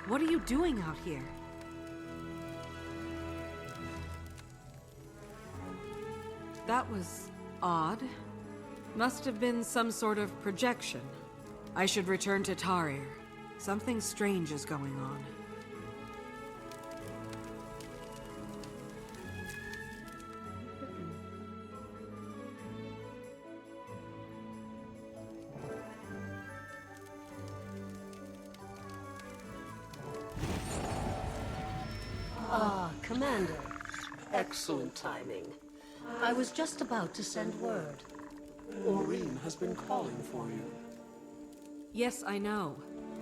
What are you doing out here? That was odd. Must have been some sort of projection. I should return to Tarir. Something strange is going on. Ah, Commander. Excellent timing. I was just about to send word. Aurene has been calling for you. Yes, I know.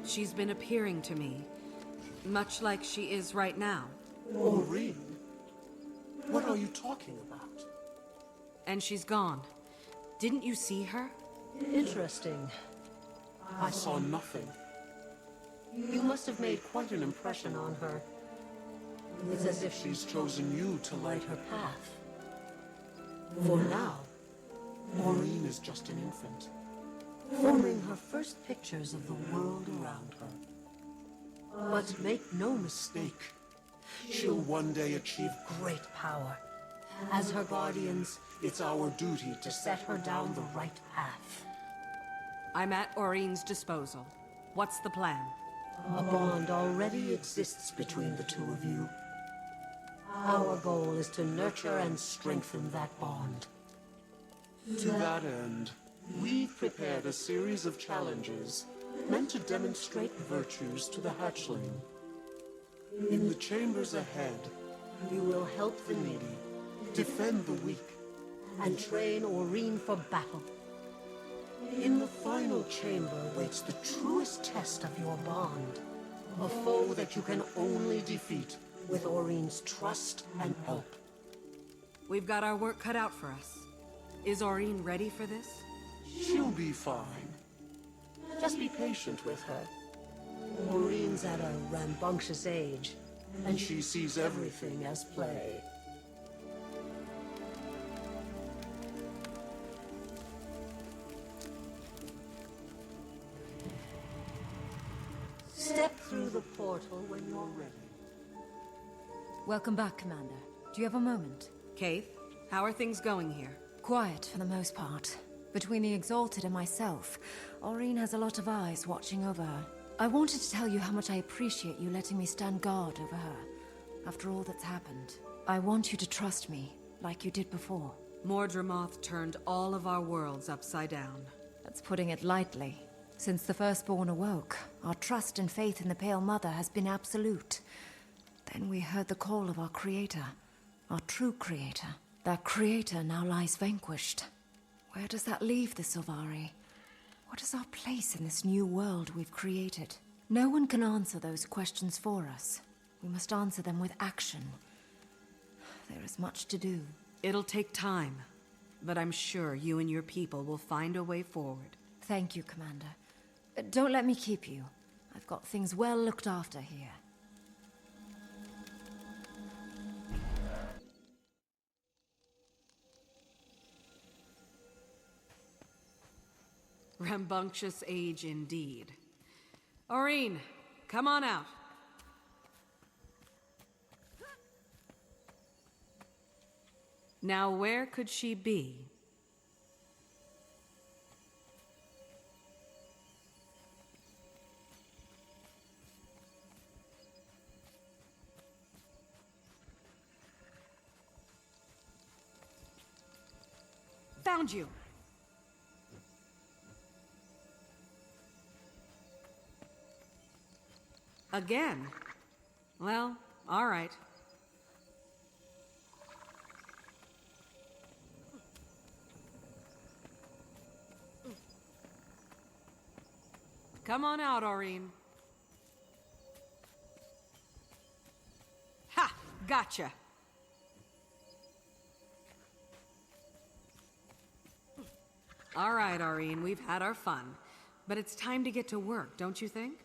She's been appearing to me, much like she is right now. Aurene? What are you talking about? And she's gone. Didn't you see her? Interesting. I saw nothing. You must have made quite an impression on her. It's as if She's chosen you to light her path. for now, Aurene is just an infant. forming her first pictures of the world around her. But make no mistake, She'll one day achieve great power. As her guardians, It's our duty to set her down the right path. I'm at Aurene's disposal. What's the plan? A bond already exists between the two of you. Our goal is to nurture and strengthen that bond. To that end, we've prepared a series of challenges meant to demonstrate virtues to the hatchling. In the chambers ahead, You will help the needy defend the weak. and train Aurene for battle. In the final chamber waits the truest test of your bond. A foe that you can only defeat with Aurene's trust and help. We've got our work cut out for us. Is Aurene ready for this? She'll be fine. Just be patient with her. Aurene's at a rambunctious age, And she sees everything. everything as play. Step through the portal when you're ready. Welcome back, Commander. Do you have a moment? Kaith, how are things going here? Quiet for the most part. Between the Exalted and myself, Aurene has a lot of eyes watching over her. I wanted to tell you how much I appreciate you letting me stand guard over her. After all that's happened, I want you to trust me, like you did before. Mordramoth turned all of our worlds upside down. That's putting it lightly. Since the Firstborn awoke, our trust and faith in the Pale Mother has been absolute. Then we heard the call of our Creator, our true Creator. That Creator now lies vanquished. Where does that leave the Sylvari? What is our place in this new world we've created? No one can answer those questions for us. We must answer them with action. There is much to do. It'll take time, but I'm sure you and your people will find a way forward. Thank you, Commander. Don't let me keep you. I've got things well looked after here. Rambunctious age indeed. Aurene, come on out. Now where could she be? Found you! Again? Well, all right. Come on out, Aurene. Ha! Gotcha! All right, Aurene, we've had our fun. But it's time to get to work, don't you think?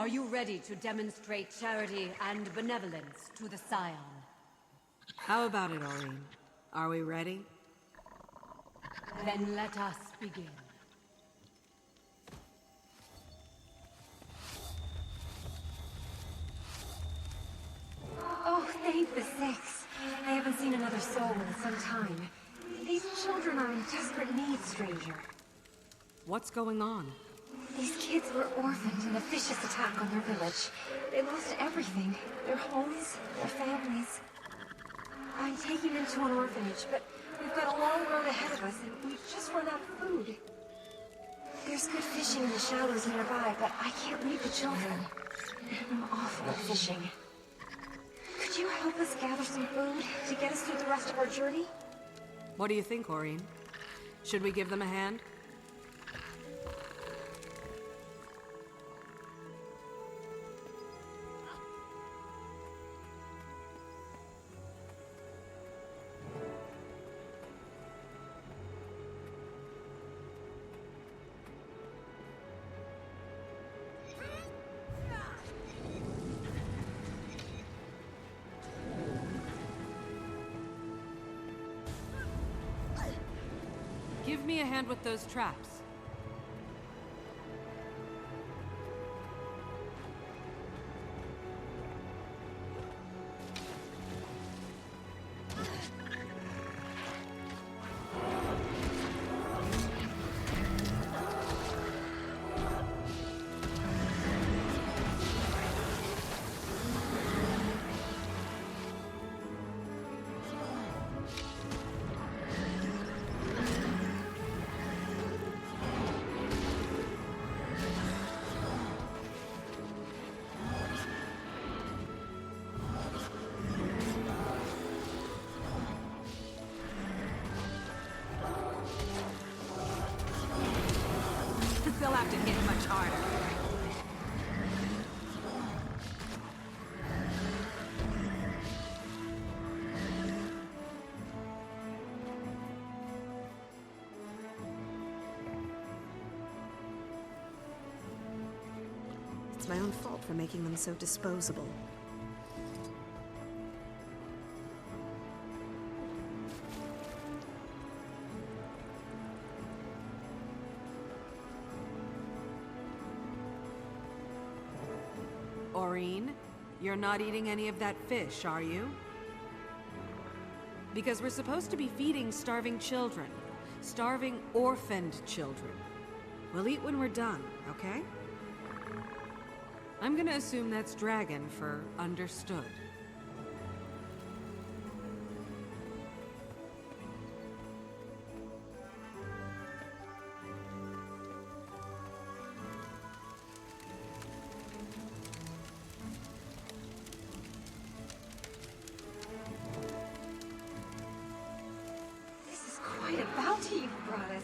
Are you ready to demonstrate charity and benevolence to the Scion? How about it, Aurine? Are we ready? Then let us begin. Oh, thank the Six. I haven't seen another soul in some time. These children are in desperate need, stranger. What's going on? These kids were orphaned in a vicious attack on their village. They lost everything. Their homes, their families. I'm taking them to an orphanage, but we've got a long road ahead of us and we've just run out of food. There's good fishing in the shallows nearby, but I can't leave the children. I'm awful at fishing. Could you help us gather some food to get us through the rest of our journey? What do you think, Aurine? Should we give them a hand? Give me a hand with those traps. They'll have to hit much harder. It's my own fault for making them so disposable. Aurine, you're not eating any of that fish, are you? Because we're supposed to be feeding starving children. Starving orphaned children. We'll eat when we're done, okay? I'm gonna assume that's dragon for understood. This is quite a bounty you've brought us.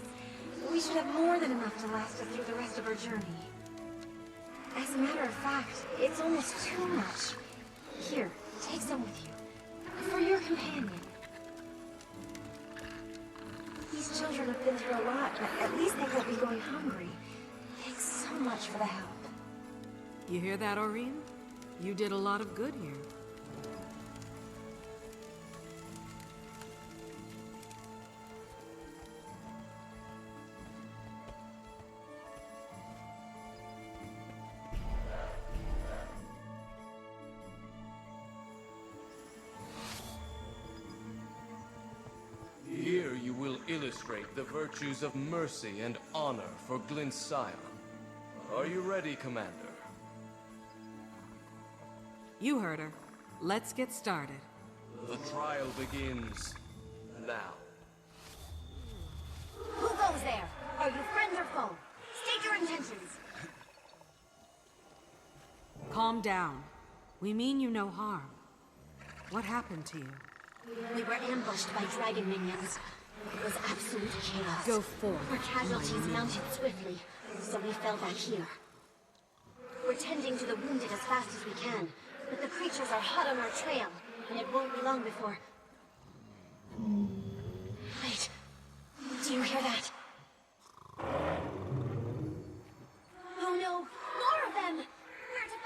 We should have more than enough to last us through the rest of our journey. As a matter of fact, it's almost too much. Here, take some with you. For your companion. These children have been through a lot, but at least they won't be going hungry. Thanks so much for the help. You hear that, Aurine? You did a lot of good here. Here you will illustrate the virtues of mercy and honor for Glyn's Scion. Are you ready, Commander? You heard her. Let's get started. The trial begins now. Who goes there? Are you friend or foe? State your intentions. Calm down. We mean you no harm. What happened to you? We were ambushed by dragon minions. It was absolute chaos. Go forth. Our casualties mounted swiftly, so we fell back here. We're tending to the wounded as fast as we can, but the creatures are hot on our trail, and it won't be long before... Wait. Do you hear that? Oh no! More of them! Where to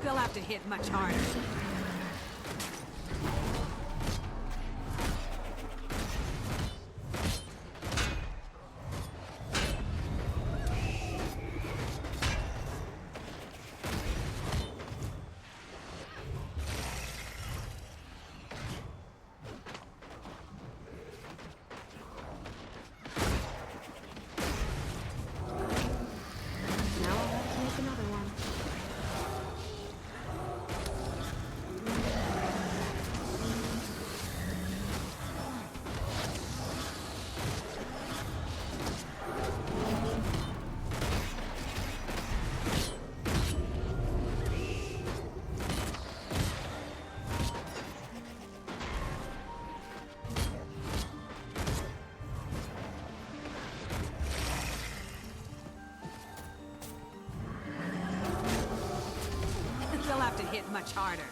They'll have to hit much harder. Now I'll have to make another one. They'll have to hit much harder.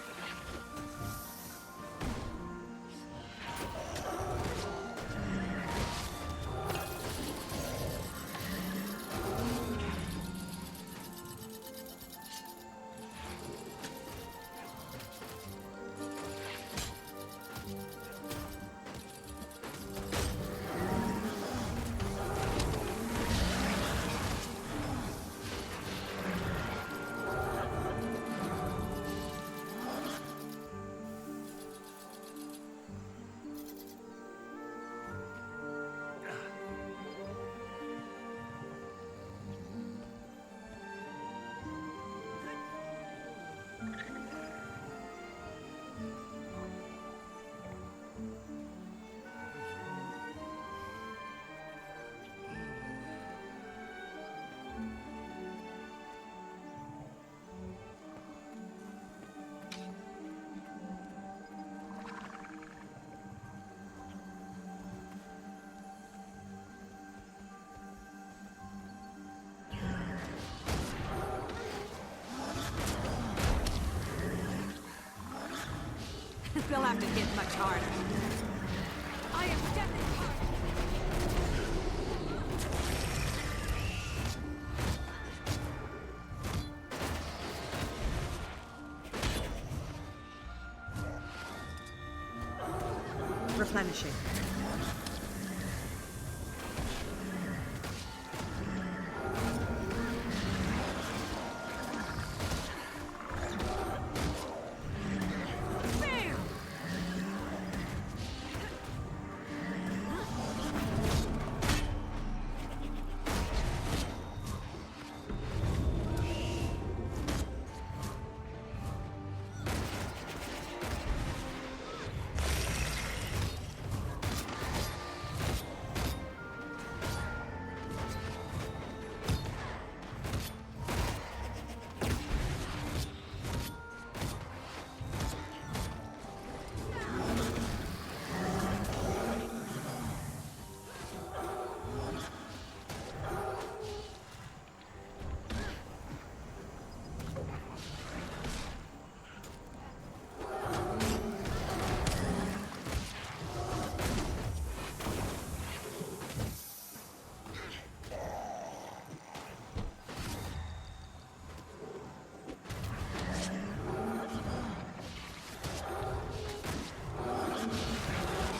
They'll have to hit much harder. I am definitely hard. Replenishing.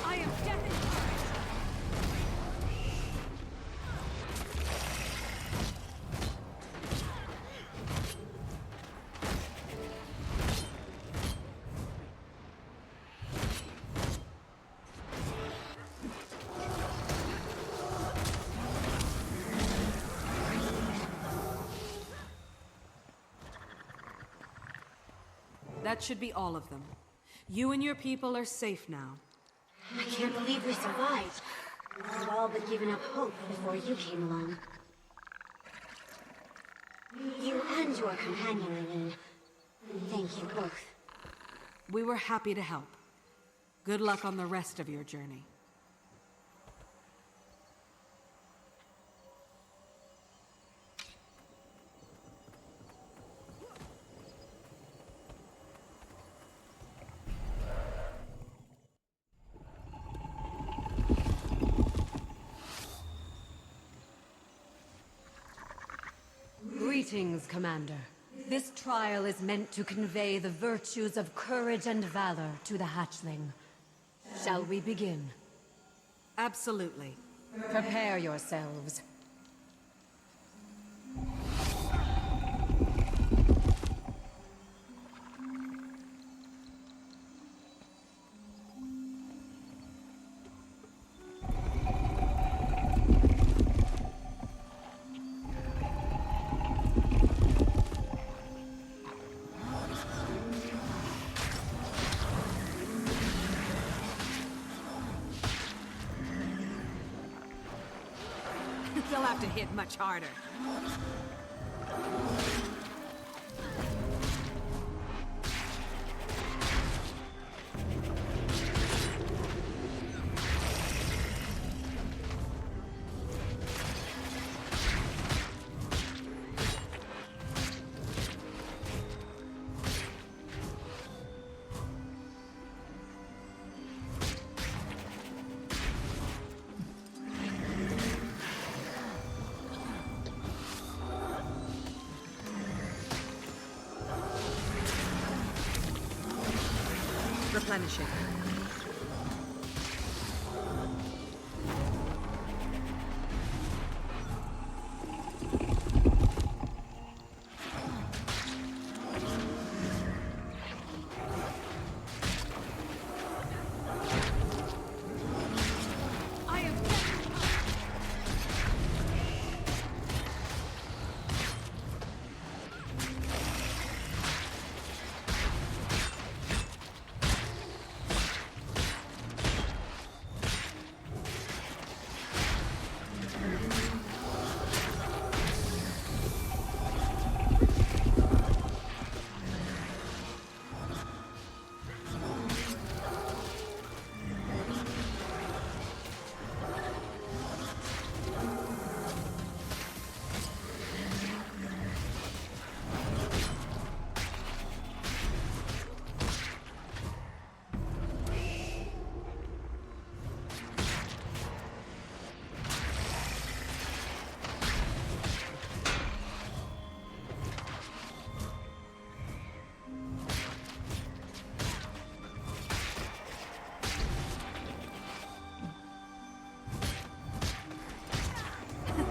I am definitely hard. That should be all of them. You and your people are safe now. I can't believe we survived. I'd all but given up hope before you came along. You and your companion, Eileen. Thank you both. We were happy to help. Good luck on the rest of your journey. Greetings, Commander. This trial is meant to convey the virtues of courage and valor to the hatchling. Shall we begin? Absolutely. Prepare yourselves. They'll have to hit much harder. Replenishing.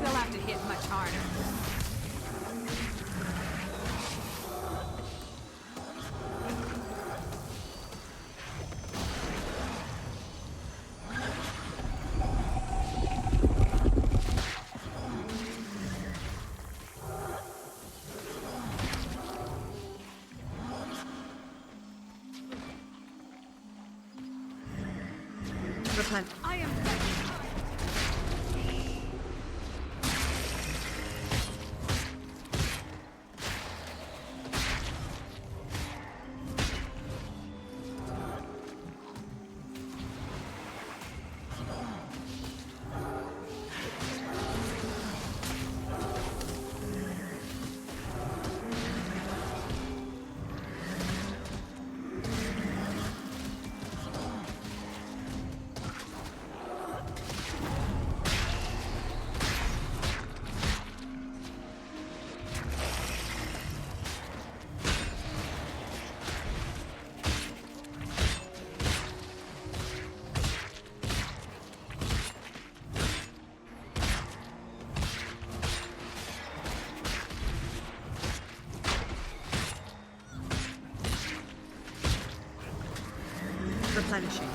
They'll have to hit much harder. I am replenishing.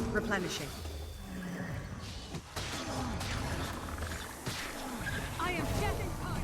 Replenishing. I am getting tired.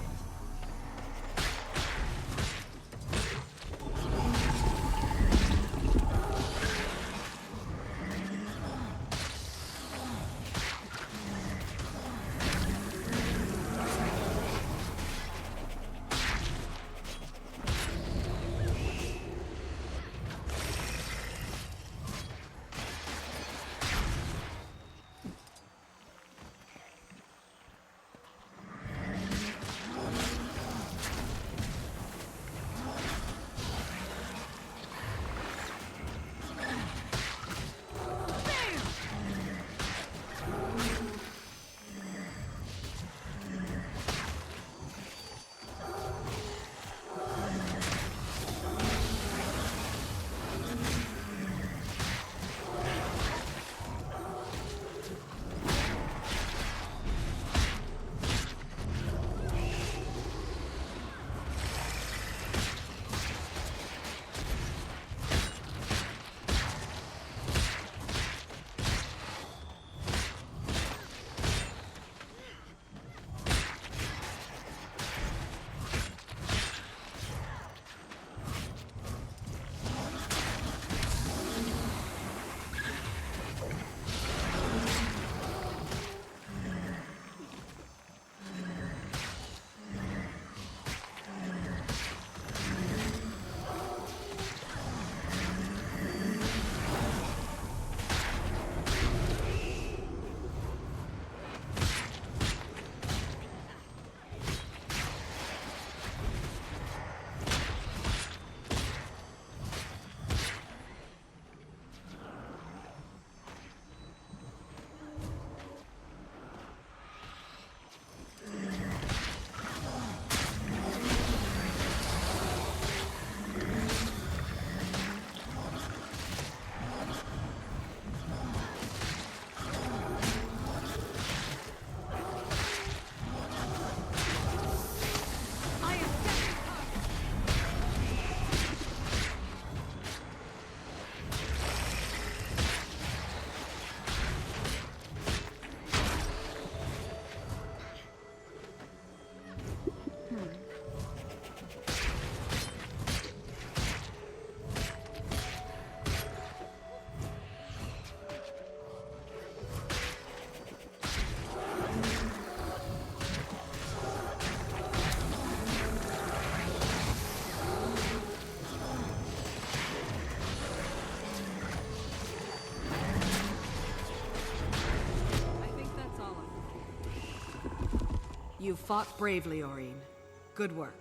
You fought bravely, Aurine. Good work.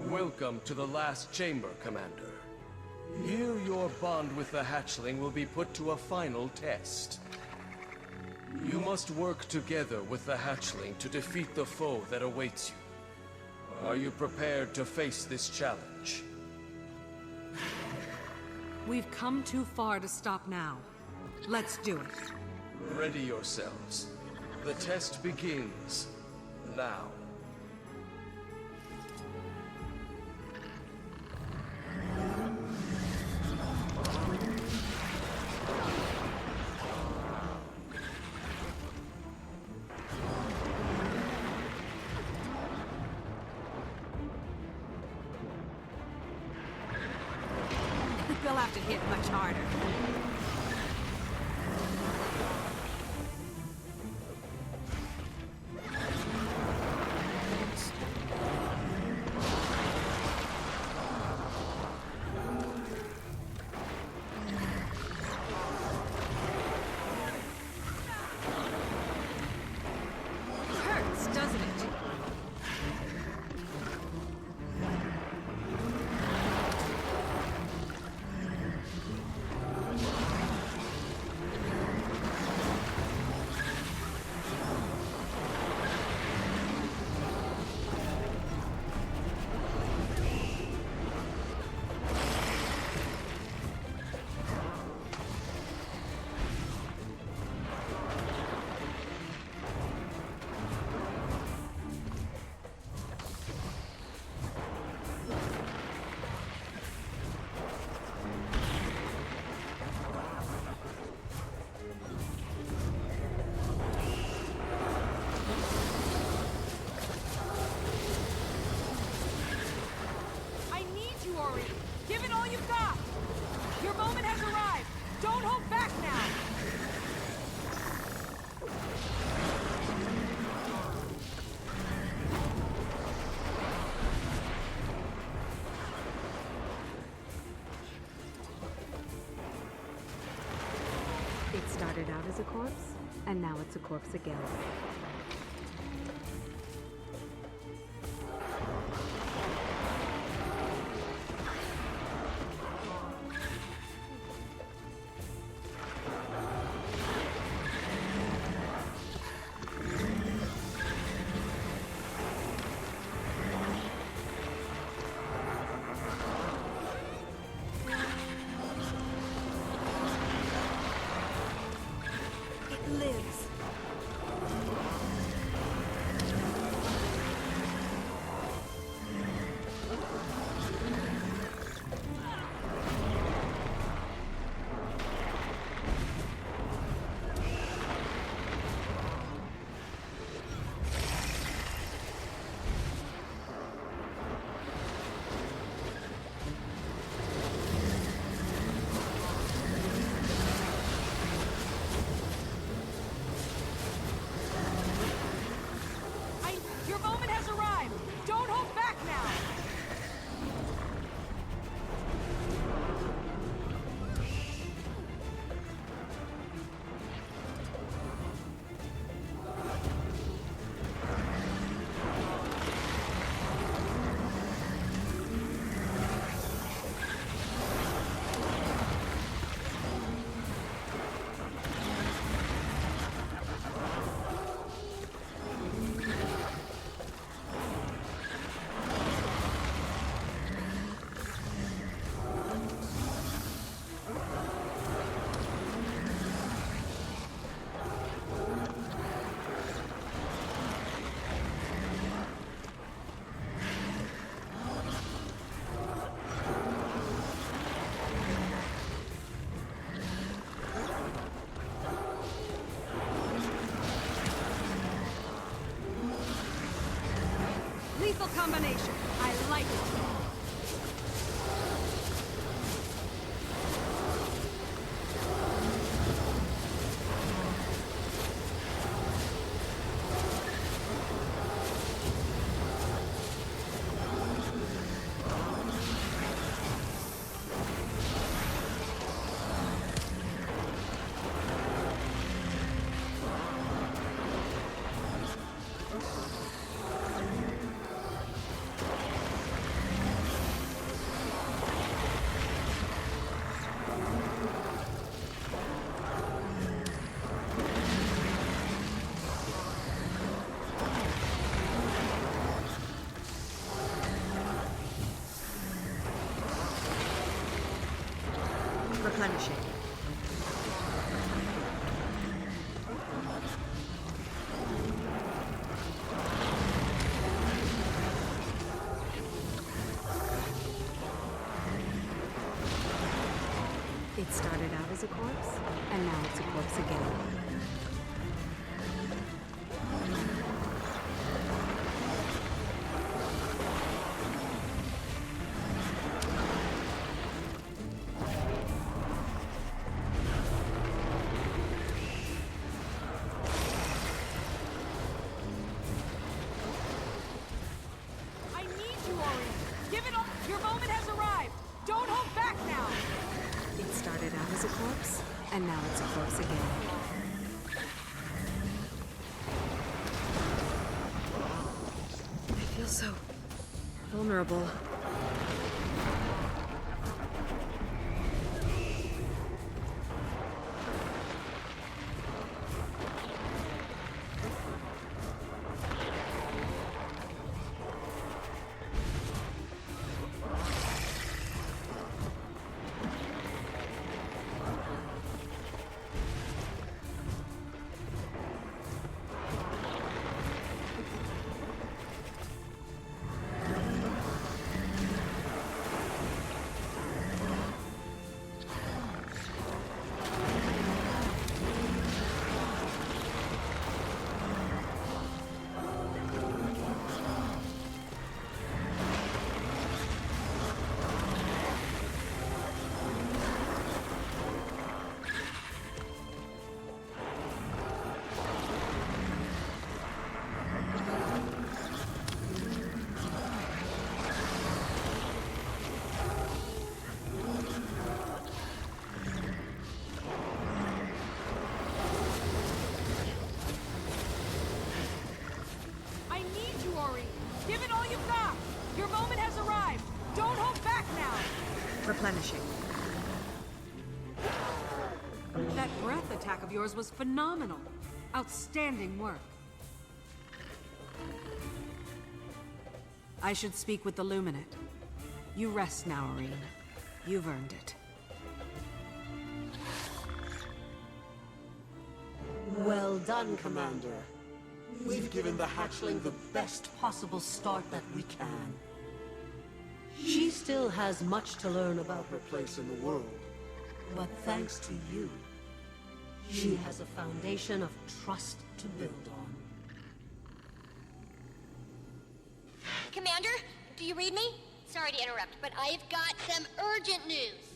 Welcome to the last chamber, Commander. Here your bond with the hatchling will be put to a final test. You must work together with the hatchling to defeat the foe that awaits you. Are you prepared to face this challenge? We've come too far to stop now. Let's do it. Ready yourselves. The test begins now. They'll have to hit much harder. Hurts, doesn't it? Give it all you've got! Your moment has arrived! Don't hold back now! It started out as a corpse, and now it's a corpse again. Lives. Your moment has arrived! Don't hold back now! Lethal combination. I like it. Replenishing. It started out as a corpse, and now it's a corpse again. I need you, Ori. Give it all. Your moment has arrived. Don't hold back now. It started out as a corpse, and now it's a corpse again. I feel so vulnerable. I need you, Ori. Give it all you've got. Your moment has arrived. Don't hold back now. Replenishing. That breath attack of yours was phenomenal. Outstanding work. I should speak with the Luminate. You rest now, Irene. You've earned it. Well done, Commander. Commander, we've given the hatchling the best. Possible start that we can. She still has much to learn about her Place in the world. but thanks to you, she has a foundation of trust to build on. Commander, do you read me? Sorry to interrupt, but I've got some urgent news.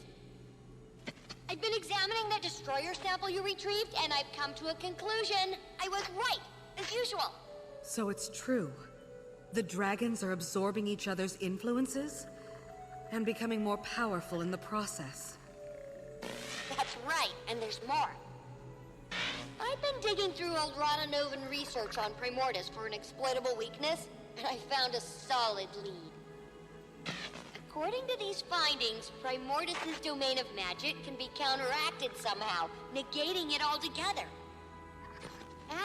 I've been examining the destroyer sample you retrieved, and I've come to a conclusion. I was right, as usual. So it's true. The dragons are absorbing each other's influences and becoming more powerful in the process. That's right, and there's more. I've been digging through old Radanovan research on Primordus for an exploitable weakness, and I found a solid lead. According to these findings, Primordus's domain of magic can be counteracted somehow, negating it altogether.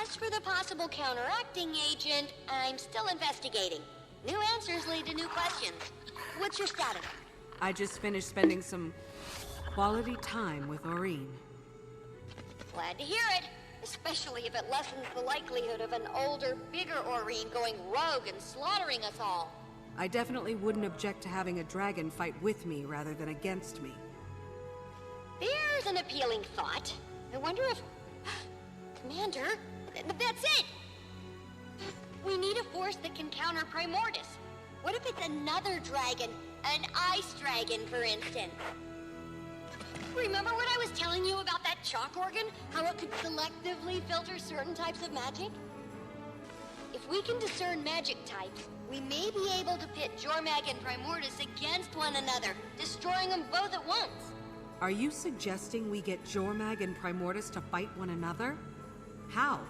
As for the possible counteracting agent, I'm still investigating. New answers lead to new questions. What's your status? I just finished spending some quality time with Irene. Glad to hear it, especially if it lessens the likelihood of an older, bigger Aurene going rogue and slaughtering us all. I definitely wouldn't object to having a dragon fight with me rather than against me. There's an appealing thought. I wonder if... Commander, that's it! We need a force that can counter Primordus. What if it's another dragon? An ice dragon, for instance? Remember what I was telling you about that chalk organ? How it could selectively filter certain types of magic? If we can discern magic types, we may be able to pit Jormag and Primordus against one another, destroying them both at once. Are you suggesting we get Jormag and Primordus to fight one another? How?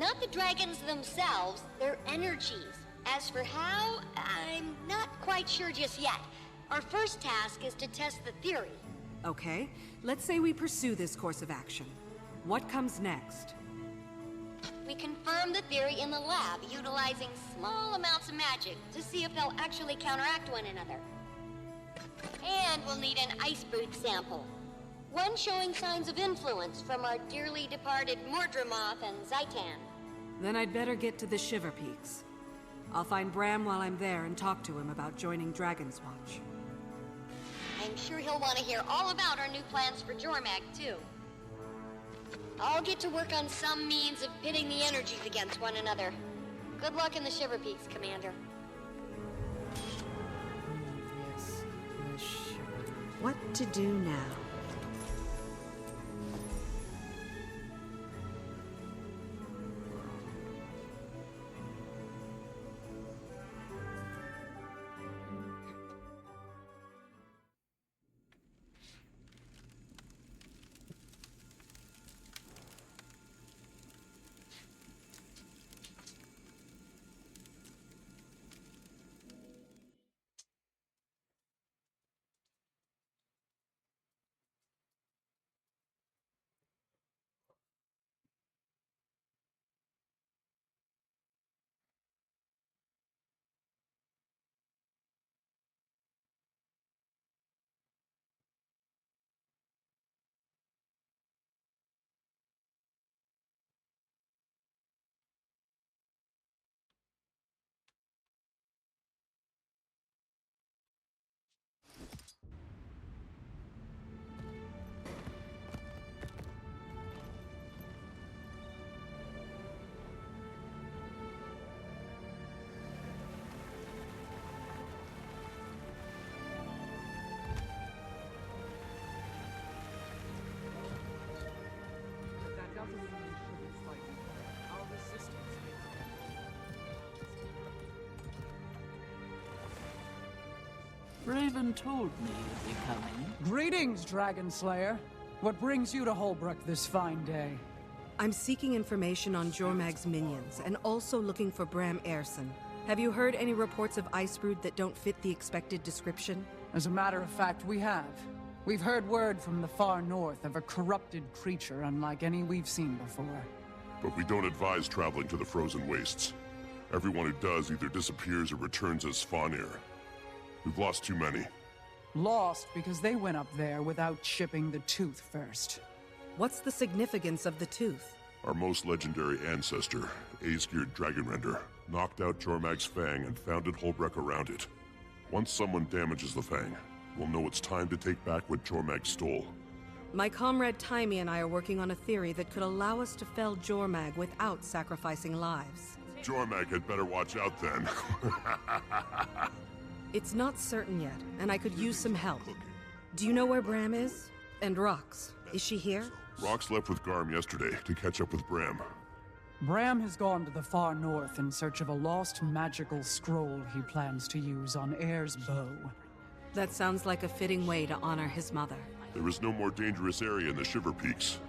Not the dragons themselves, their energies. As for how, I'm not quite sure just yet. Our first task is to test the theory. Okay, let's say we pursue this course of action. What comes next? We confirm the theory in the lab, utilizing small amounts of magic to see if they'll actually counteract one another. And we'll need an ice boot sample. One showing signs of influence from our dearly departed Mordremoth and Zaitan. Then I'd better get to the Shiver Peaks. I'll find Bram while I'm there and talk to him about joining Dragon's Watch. I'm sure he'll want to hear all about our new plans for Jormag, too. I'll get to work on some means of pitting the energies against one another. Good luck in the Shiver Peaks, Commander. Yes, the Shiver. What to do now? Raven told me you'd be coming. Greetings, Dragon Slayer. What brings you to Holbrook this fine day? I'm seeking information on Jormag's minions, and also looking for Bram Aerson. Have you heard any reports of Icebrood that don't fit the expected description? As a matter of fact, we have. We've heard word from the far north of a corrupted creature unlike any we've seen before. But we don't advise traveling to the frozen wastes. Everyone who does either disappears or returns as Svanir. We've lost too many. Lost because they went up there without shipping the tooth first. What's the significance of the tooth? Our most legendary ancestor, Aesgeared Dragonrender, knocked out Jormag's Fang and founded Holbrook around it. Once someone damages the Fang, we'll know it's time to take back what Jormag stole. My comrade Taimi and I are working on a theory that could allow us to fell Jormag without sacrificing lives. Jormag had better watch out then. It's not certain yet, and I could use some help. Do you know where Bram is? And Rox, is she here? Rox left with Garm yesterday to catch up with Bram. Bram has gone to the far north in search of a lost magical scroll he plans to use on Air's bow. That sounds like a fitting way to honor his mother. There is no more dangerous area in the Shiver Peaks.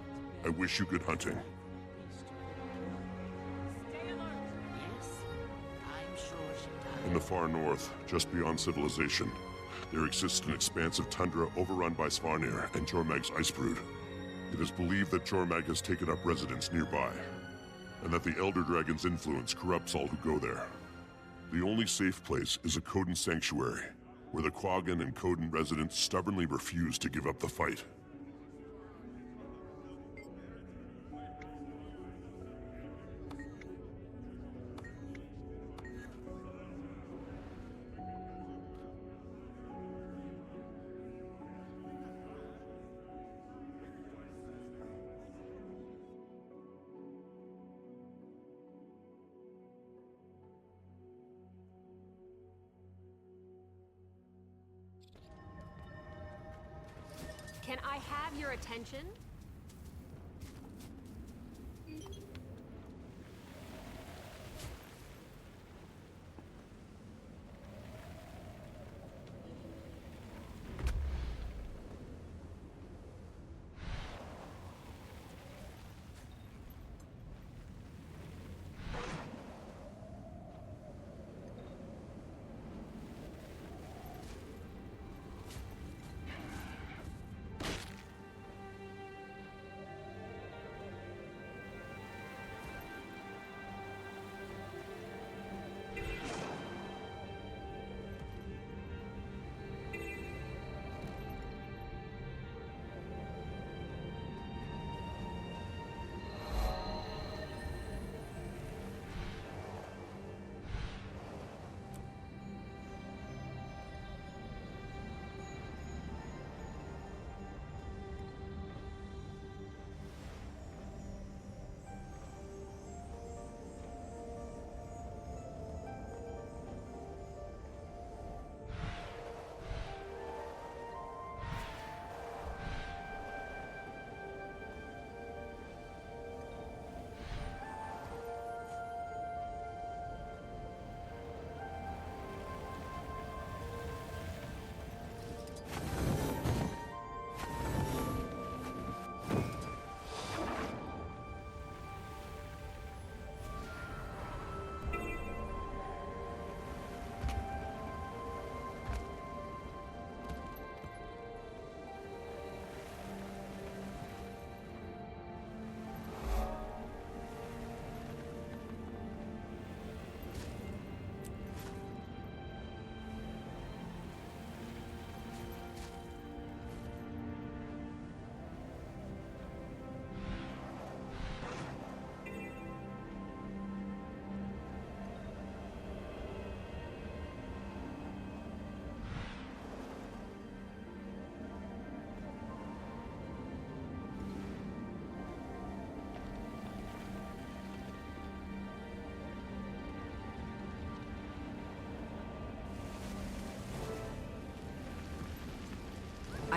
I wish you good hunting. In the far north, just beyond civilization, there exists an expansive tundra overrun by Svanir and Jormag's Icebrood. It is believed that Jormag has taken up residence nearby, and that the Elder Dragon's influence corrupts all who go there. The only safe place is a Coden sanctuary, where the Quaggan and Coden residents stubbornly refuse to give up the fight. Can I have your attention?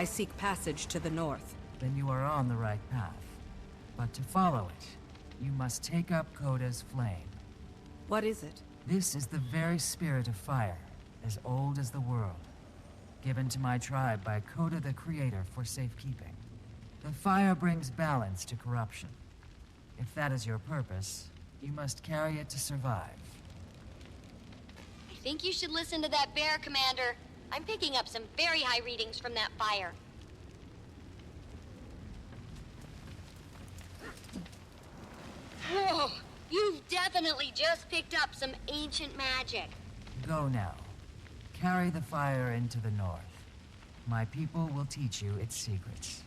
I seek passage to the north. Then you are on the right path. But to follow it, you must take up Coda's flame. What is it? This is the very spirit of fire, as old as the world. Given to my tribe by Coda the Creator for safekeeping. The fire brings balance to corruption. If that is your purpose, you must carry it to survive. I think you should listen to that bear, Commander. I'm picking up some very high readings from that fire. Whoa! You've definitely just picked up some ancient magic. Go now. Carry the fire into the north. My people will teach you its secrets.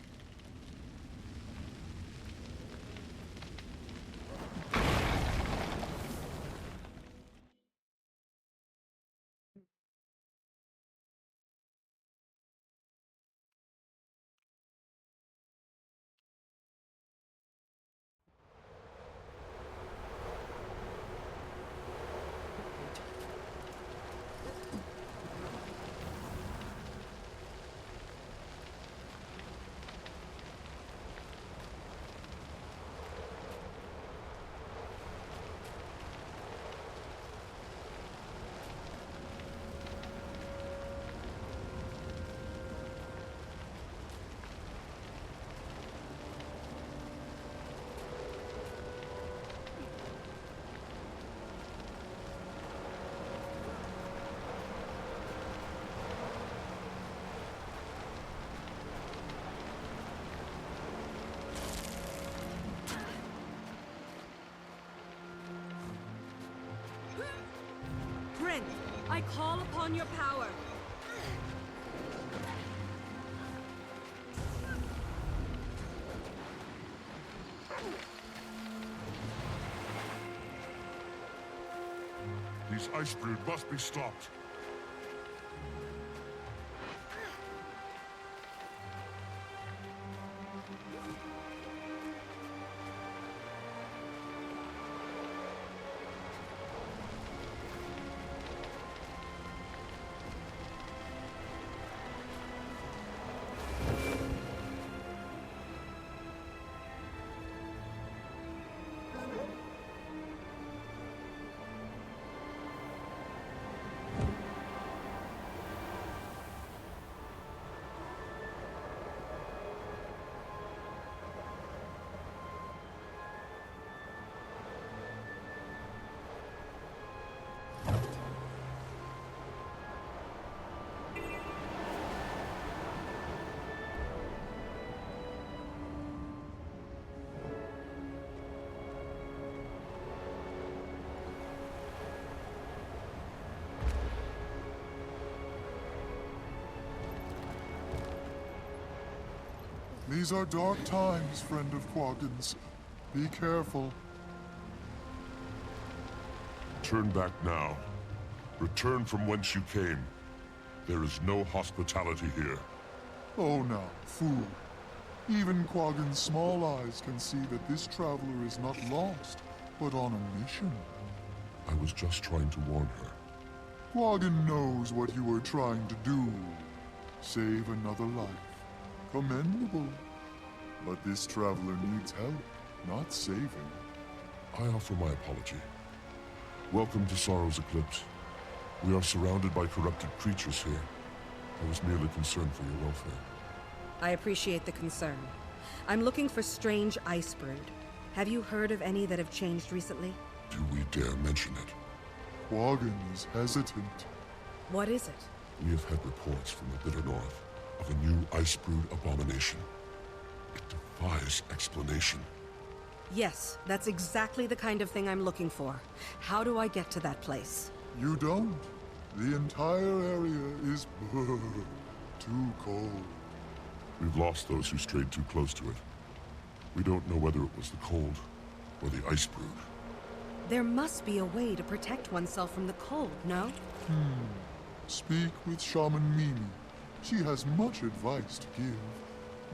Prince, I call upon your power. These ice brood must be stopped. These are dark times, friend of Quaggan's. Be careful. Turn back now. Return from whence you came. There is no hospitality here. Oh now, fool. Even Quaggan's small eyes can see that this traveler is not lost, but on a mission. I was just trying to warn her. Quaggan knows what you were trying to do. Save another life. Commendable. But this traveler needs help, not saving. I offer my apology. Welcome to Sorrow's Eclipse. We are surrounded by corrupted creatures here. I was merely concerned for your welfare. I appreciate the concern. I'm looking for strange ice brood. Have you heard of any that have changed recently? Do we dare mention it? Quaggan is hesitant. What is it? We have had reports from the bitter north of a new ice brood abomination. It defies explanation. Yes, that's exactly the kind of thing I'm looking for. How do I get to that place? You don't. The entire area is too cold. We've lost those who strayed too close to it. We don't know whether it was the cold or the ice brood. There must be a way to protect oneself from the cold, no? Speak with Shaman Mimi. She has much advice to give.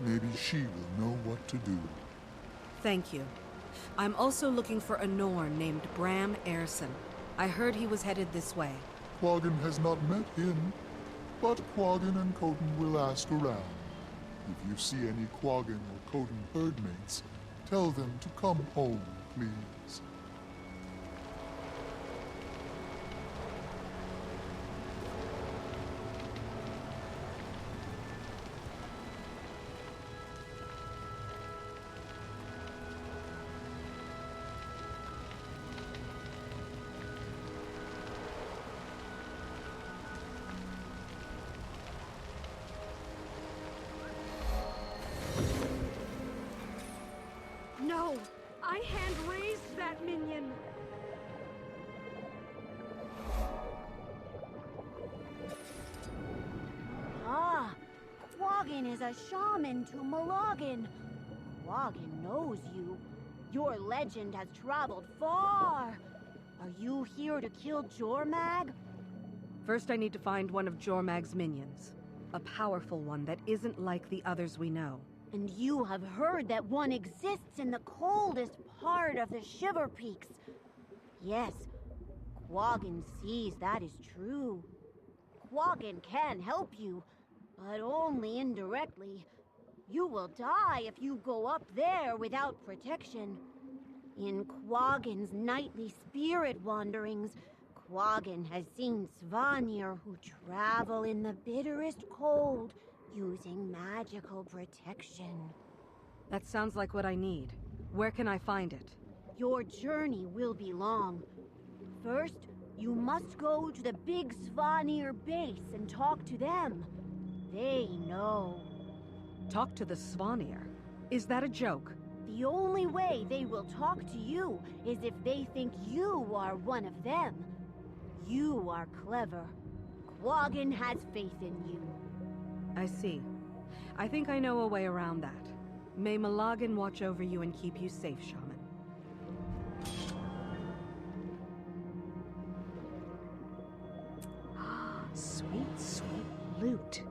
Maybe she will know what to do. Thank you. I'm also looking for a Norn named Bram Erson. I heard he was headed this way. Quaggan has not met him, but Quaggan and Coton will ask around. If you see any Quaggan or Coden herdmates, tell them to come home, please. No! I hand-raised that minion! Ah! Quaggan is a shaman to Milagin. Quaggan knows you. Your legend has traveled far. Are you here to kill Jormag? First, I need to find one of Jormag's minions. A powerful one that isn't like the others we know. And you have heard that one exists in the coldest part of the Shiver Peaks. Yes, Quaggan sees that is true. Quaggan can help you, but only indirectly. You will die if you go up there without protection. In Quaggan's nightly spirit wanderings, Quaggan has seen Svanir who travel in the bitterest cold, using magical protection. That sounds like what I need. Where can I find it? Your journey will be long. First, you must go to the big Svanir base and talk to them. They know. Talk to the Svanir? Is that a joke? The only way they will talk to you is if they think you are one of them. You are clever. Quaggan has faith in you. I see. I think I know a way around that. May Milagin watch over you and keep you safe, Shaman. Sweet, sweet loot.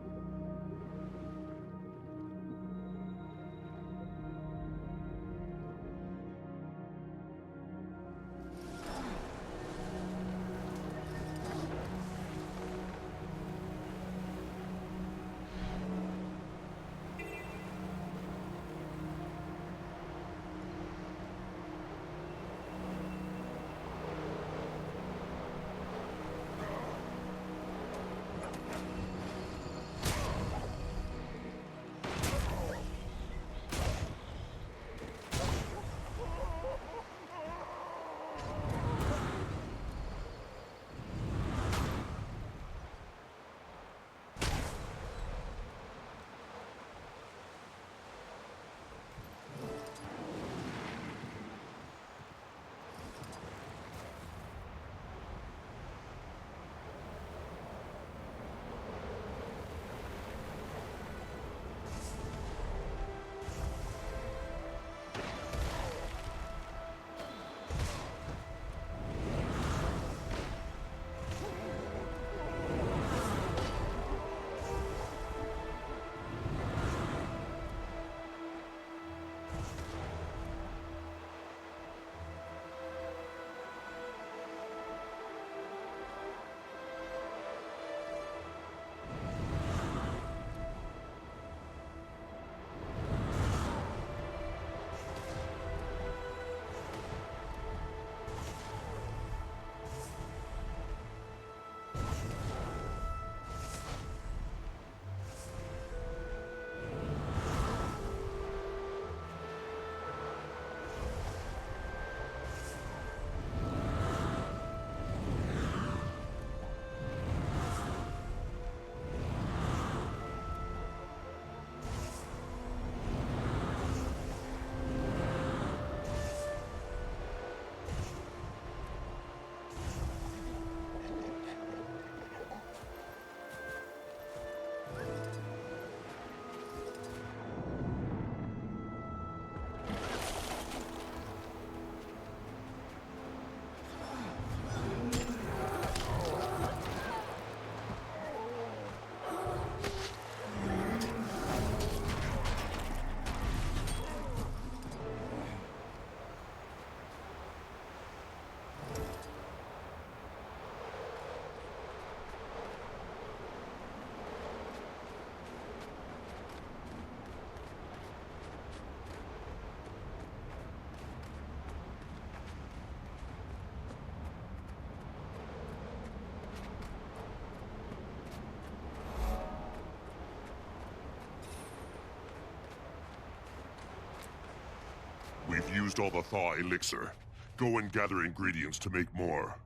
We've used all the thaw elixir. Go and gather ingredients to make more.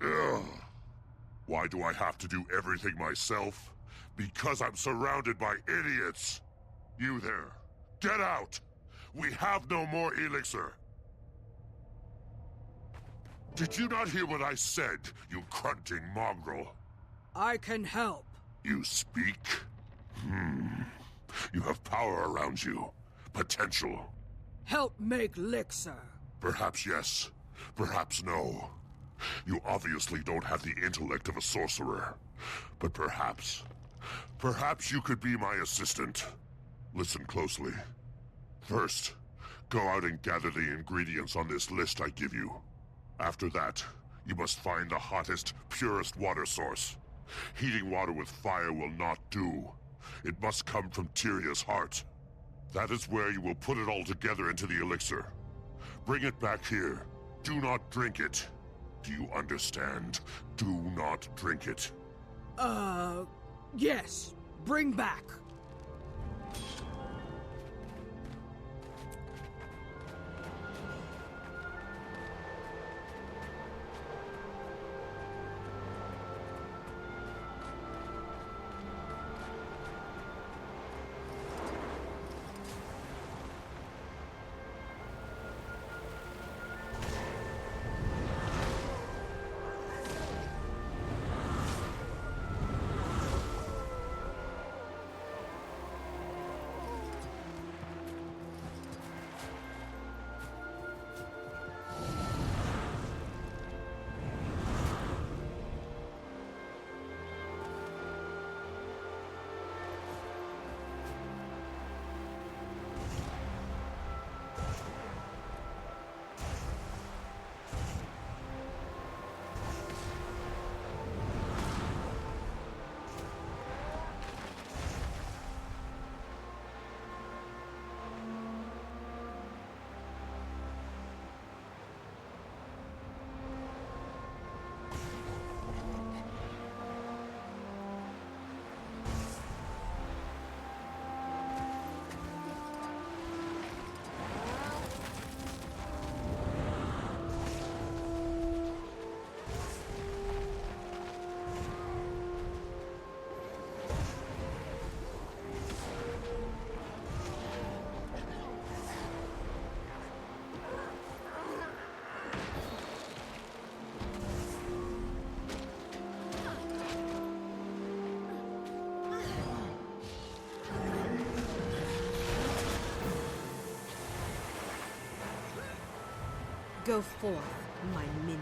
Ugh. Why do I have to do everything myself? Because I'm surrounded by idiots! You there, get out! We have no more elixir! Did you not hear what I said, you grunting mongrel? I can help. You speak? You have power around you. Potential. Help make elixir. Perhaps yes, perhaps no. You obviously don't have the intellect of a sorcerer. But perhaps you could be my assistant. Listen closely. First, go out and gather the ingredients on this list I give you. After that, you must find the hottest, purest water source. Heating water with fire will not do. It must come from Tyria's heart. That is where you will put it all together into the elixir. Bring it back here. Do not drink it. Do you understand? Do not drink it. Yes. Bring back. Go forth, my minion.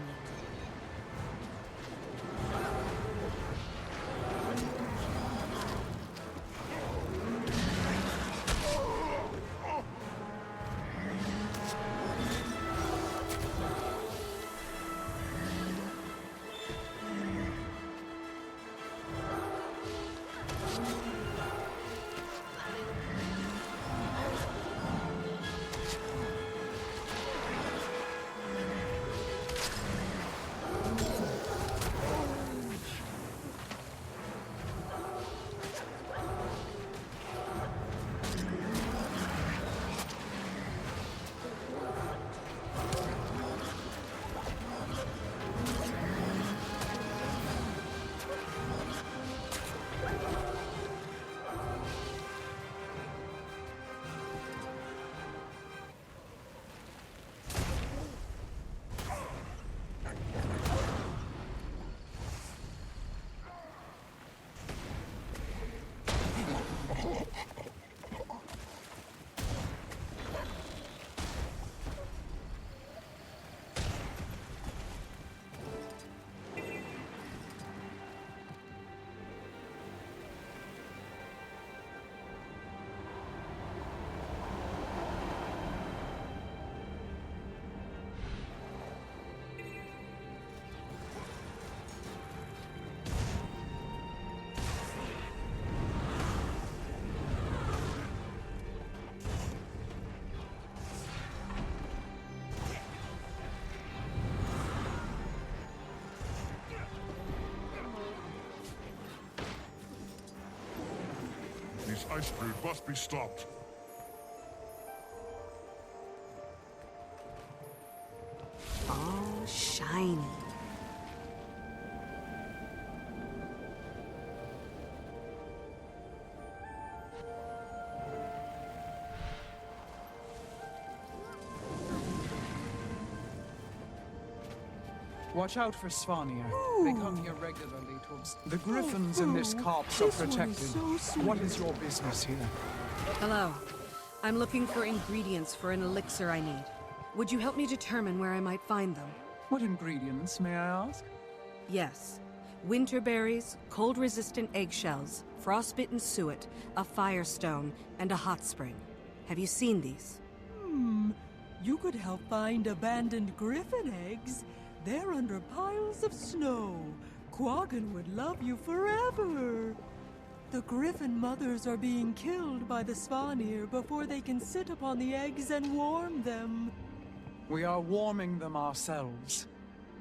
These ice brood must be stopped. Watch out for Svanir. They come here regularly to the griffins in this copse are protected. What is your business here? Hello. I'm looking for ingredients for an elixir I need. Would you help me determine where I might find them? What ingredients, may I ask? Yes. Winter berries, cold-resistant eggshells, frostbitten suet, a firestone, and a hot spring. Have you seen these? You could help find abandoned griffin eggs. They're under piles of snow. Quaggan would love you forever. The griffin mothers are being killed by the Svanir before they can sit upon the eggs and warm them. We are warming them ourselves.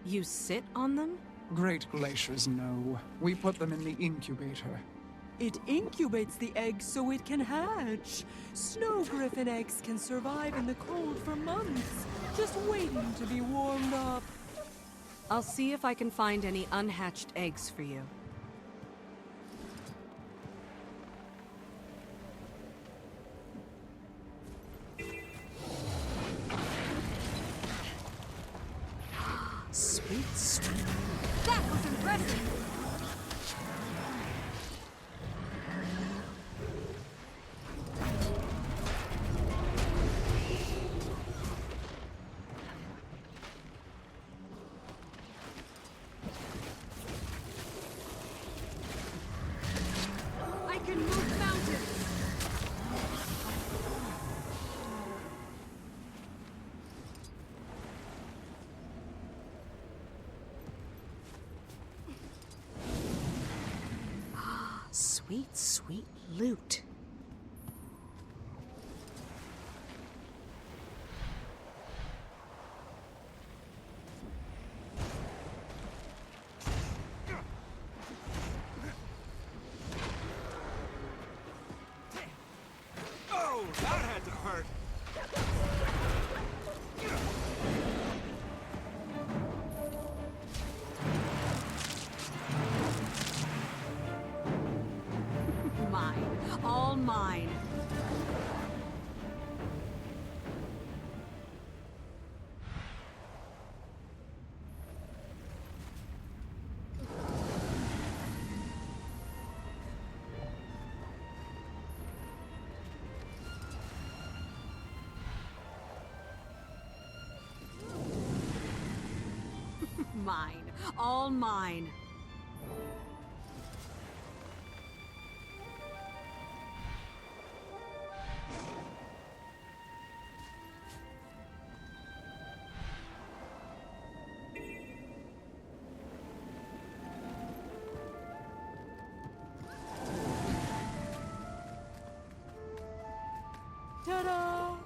You sit on them? Great glaciers, no. We put them in the incubator. It incubates the eggs so it can hatch. Snow griffin eggs can survive in the cold for months, just waiting to be warmed up. I'll see if I can find any unhatched eggs for you. Sweet, sweet. That was impressive! I can move mountains! Sweet, sweet loot. Oh, that had to hurt. Mine. All mine. Mine. All mine. Ta-da!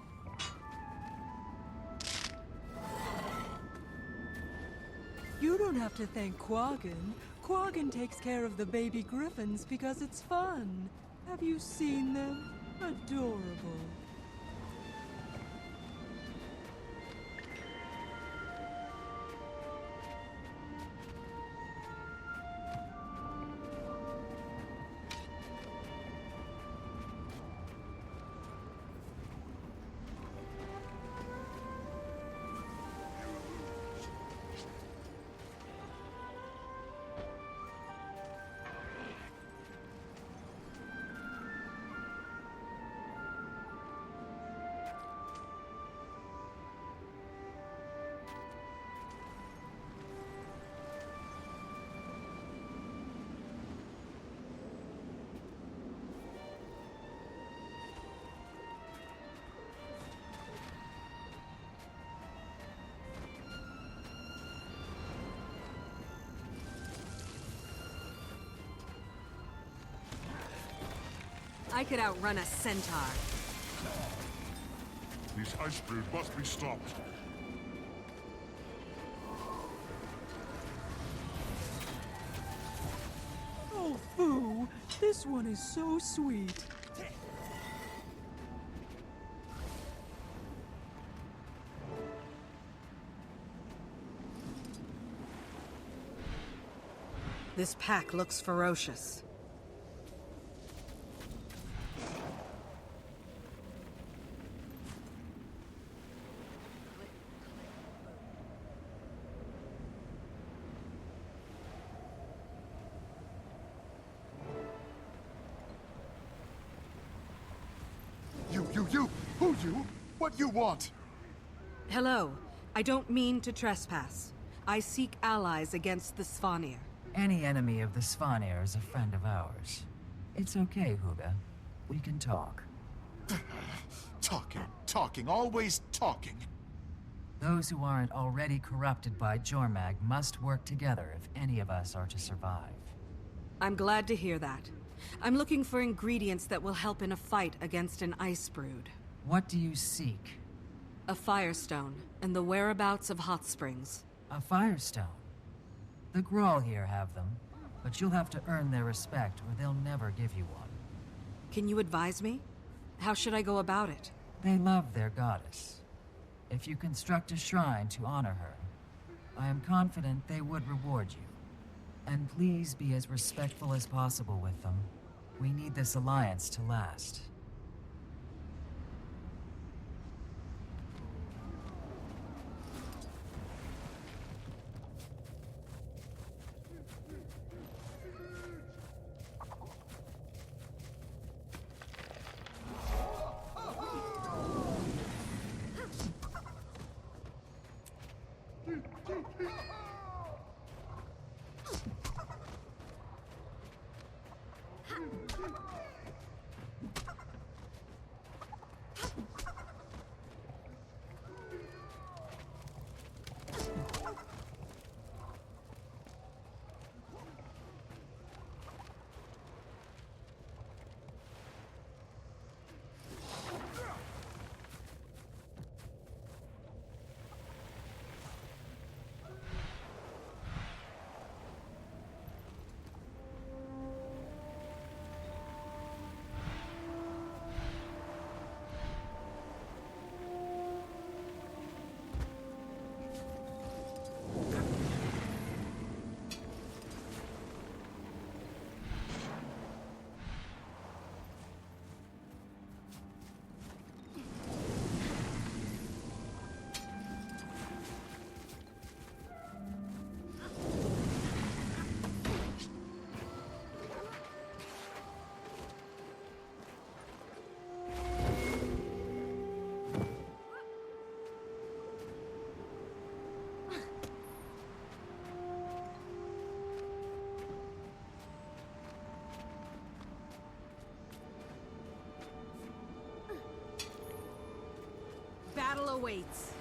You don't have to thank Quaggan. Quaggan takes care of the baby griffins because it's fun. Have you seen them? Adorable. I could outrun a centaur. These ice brood must be stopped. Oh, Foo! This one is so sweet. This pack looks ferocious. Who you? What you want? Hello. I don't mean to trespass. I seek allies against the Svanir. Any enemy of the Svanir is a friend of ours. It's okay, Huga. We can talk. Talking, always talking. Those who aren't already corrupted by Jormag must work together if any of us are to survive. I'm glad to hear that. I'm looking for ingredients that will help in a fight against an ice brood. What do you seek? A firestone, and the whereabouts of hot springs. A firestone? The Grawl here have them, but you'll have to earn their respect or they'll never give you one. Can you advise me? How should I go about it? They love their goddess. If you construct a shrine to honor her, I am confident they would reward you. And please be as respectful as possible with them. We need this alliance to last. Battle awaits.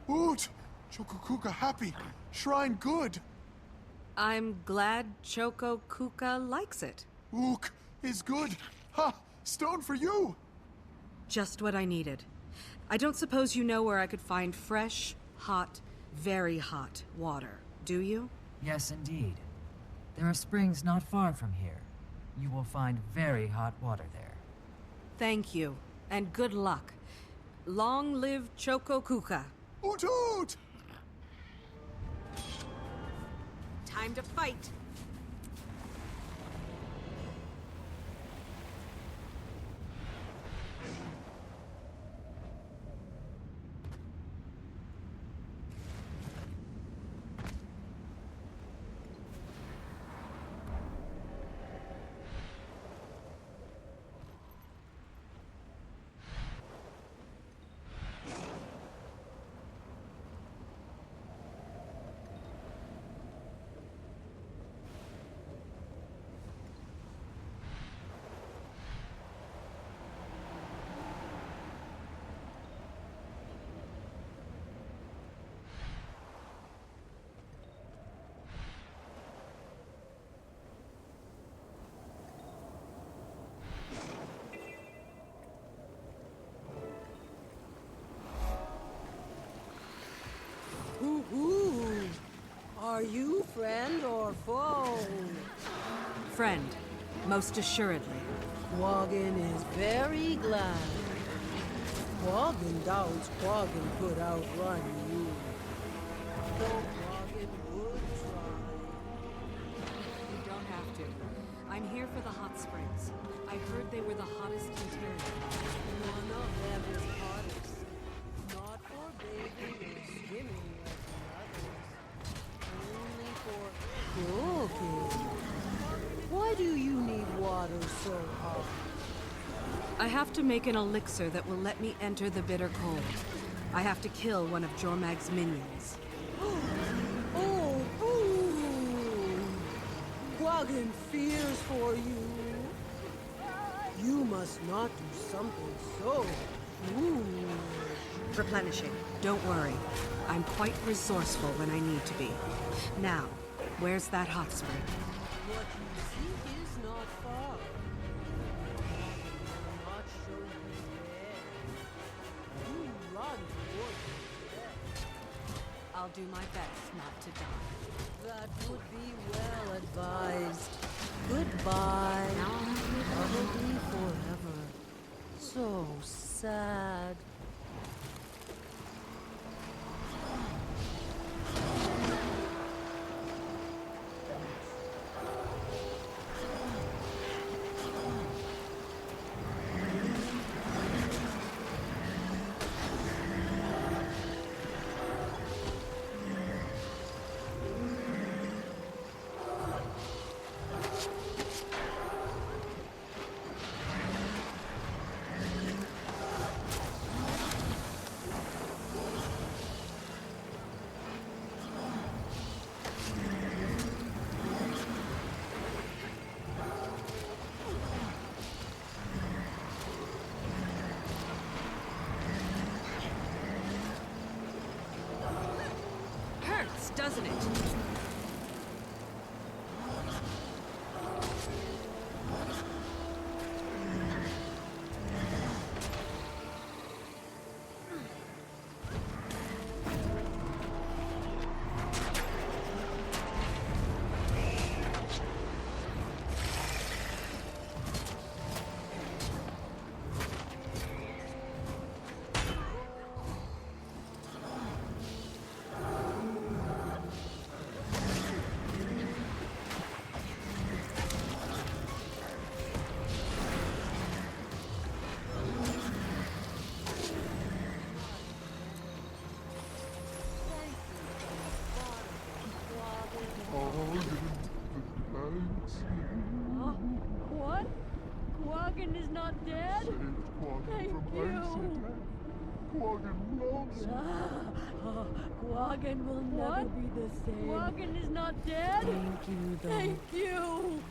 Oot! Chokokuka happy. Shrine good. I'm glad Choco Kuka likes it. Ook is good. Ha! Stone for you! Just what I needed. I don't suppose you know where I could find fresh, hot, very hot water, do you? Yes, indeed. There are springs not far from here. You will find very hot water there. Thank you, and good luck. Long live Choco Kuka. Oot oot! Time to fight. friend. Most assuredly. Quaggan is very glad. Quaggan doubts Quaggan could outrun you. Though Quaggan would try. You don't have to. I'm here for the hot springs. I heard they were the hottest in Tyrion. None of them is hottest. Not for bathing or swimming like the others. Only for cooking. Why do you need water so hot? I have to make an elixir that will let me enter the bitter cold. I have to kill one of Jormag's minions. Oh, boo! Quaggan fears for you. You must not do something so foolish. Replenishing. Don't worry. I'm quite resourceful when I need to be. Now, where's that hot spring? What you seek is not far. Quaggan will not show you there. You run toward death. I'll do my best not to die. That would be well advised. Goodbye. Probably forever. So sad. Doesn't it? What? Quaggan is not dead? Thank you. Quaggan loves you. Quaggan will never be the same. Quaggan is not dead? Thank you, though. Thank you.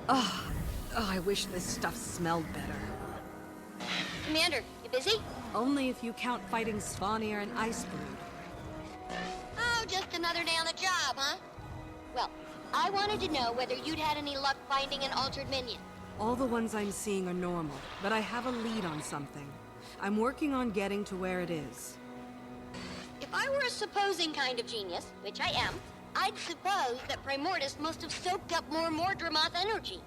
Oh, I wish this stuff smelled better. Commander, you busy? Only if you count fighting Svanir and Icebrood. Oh, just another day on the job, huh? Well, I wanted to know whether you'd had any luck finding an altered minion. All the ones I'm seeing are normal, but I have a lead on something. I'm working on getting to where it is. If I were a supposing kind of genius, which I am, I'd suppose that Primordus must have soaked up more Mordremoth energy.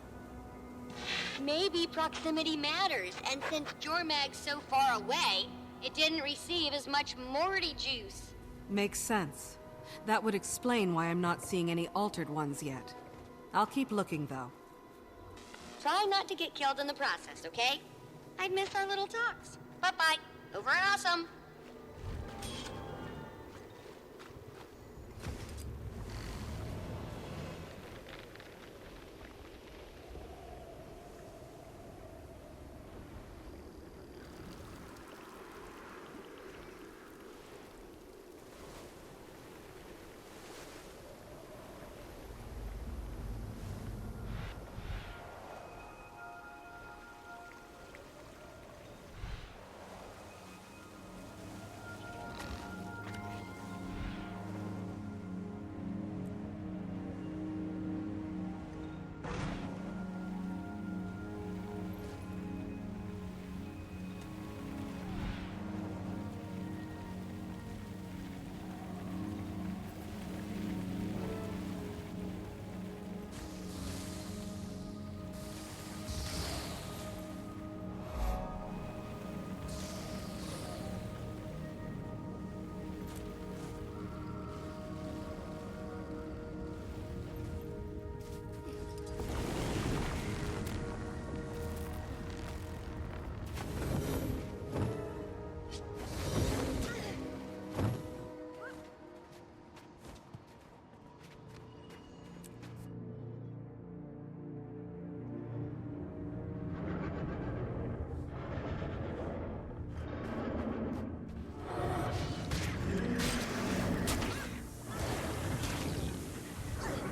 Maybe proximity matters, and since Jormag's so far away, it didn't receive as much Morty juice. Makes sense. That would explain why I'm not seeing any altered ones yet. I'll keep looking, though. Try not to get killed in the process, okay? I'd miss our little talks. Bye-bye. Over and awesome.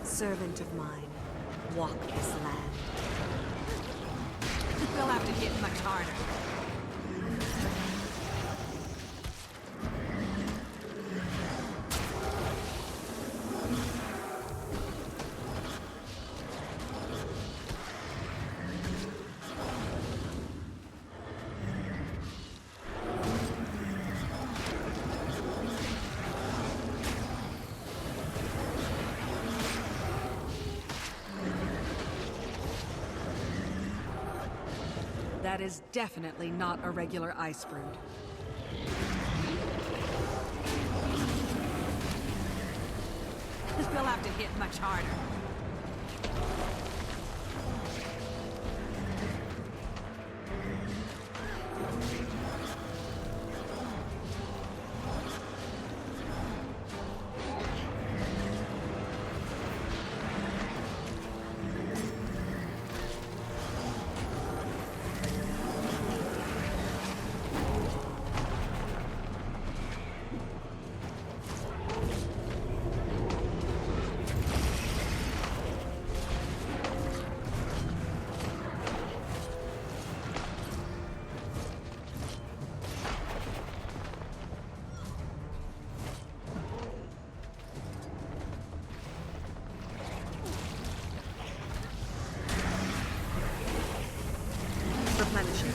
Servant of mine, walk this land. They'll have to hit much harder. That is definitely not a regular Icebrood. They'll have to hit much harder. Replenishing.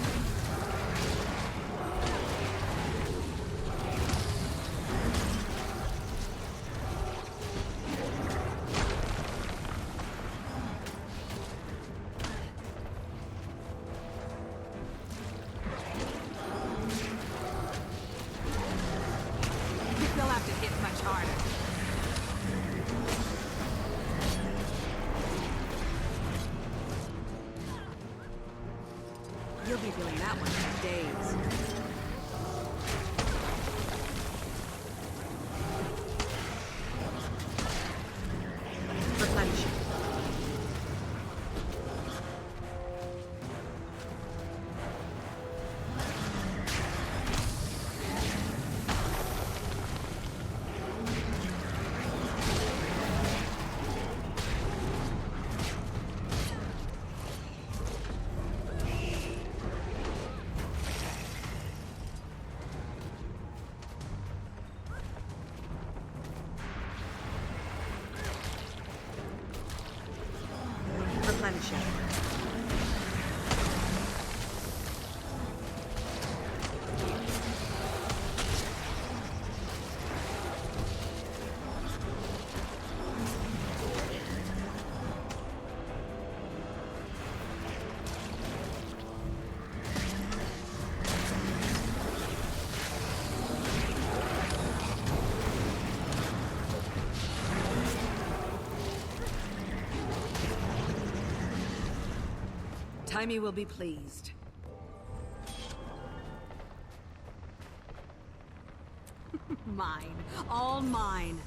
They'll have to hit much harder. You'll be feeling that one for days. Replenishing. Taimi will be pleased. Mine. All mine.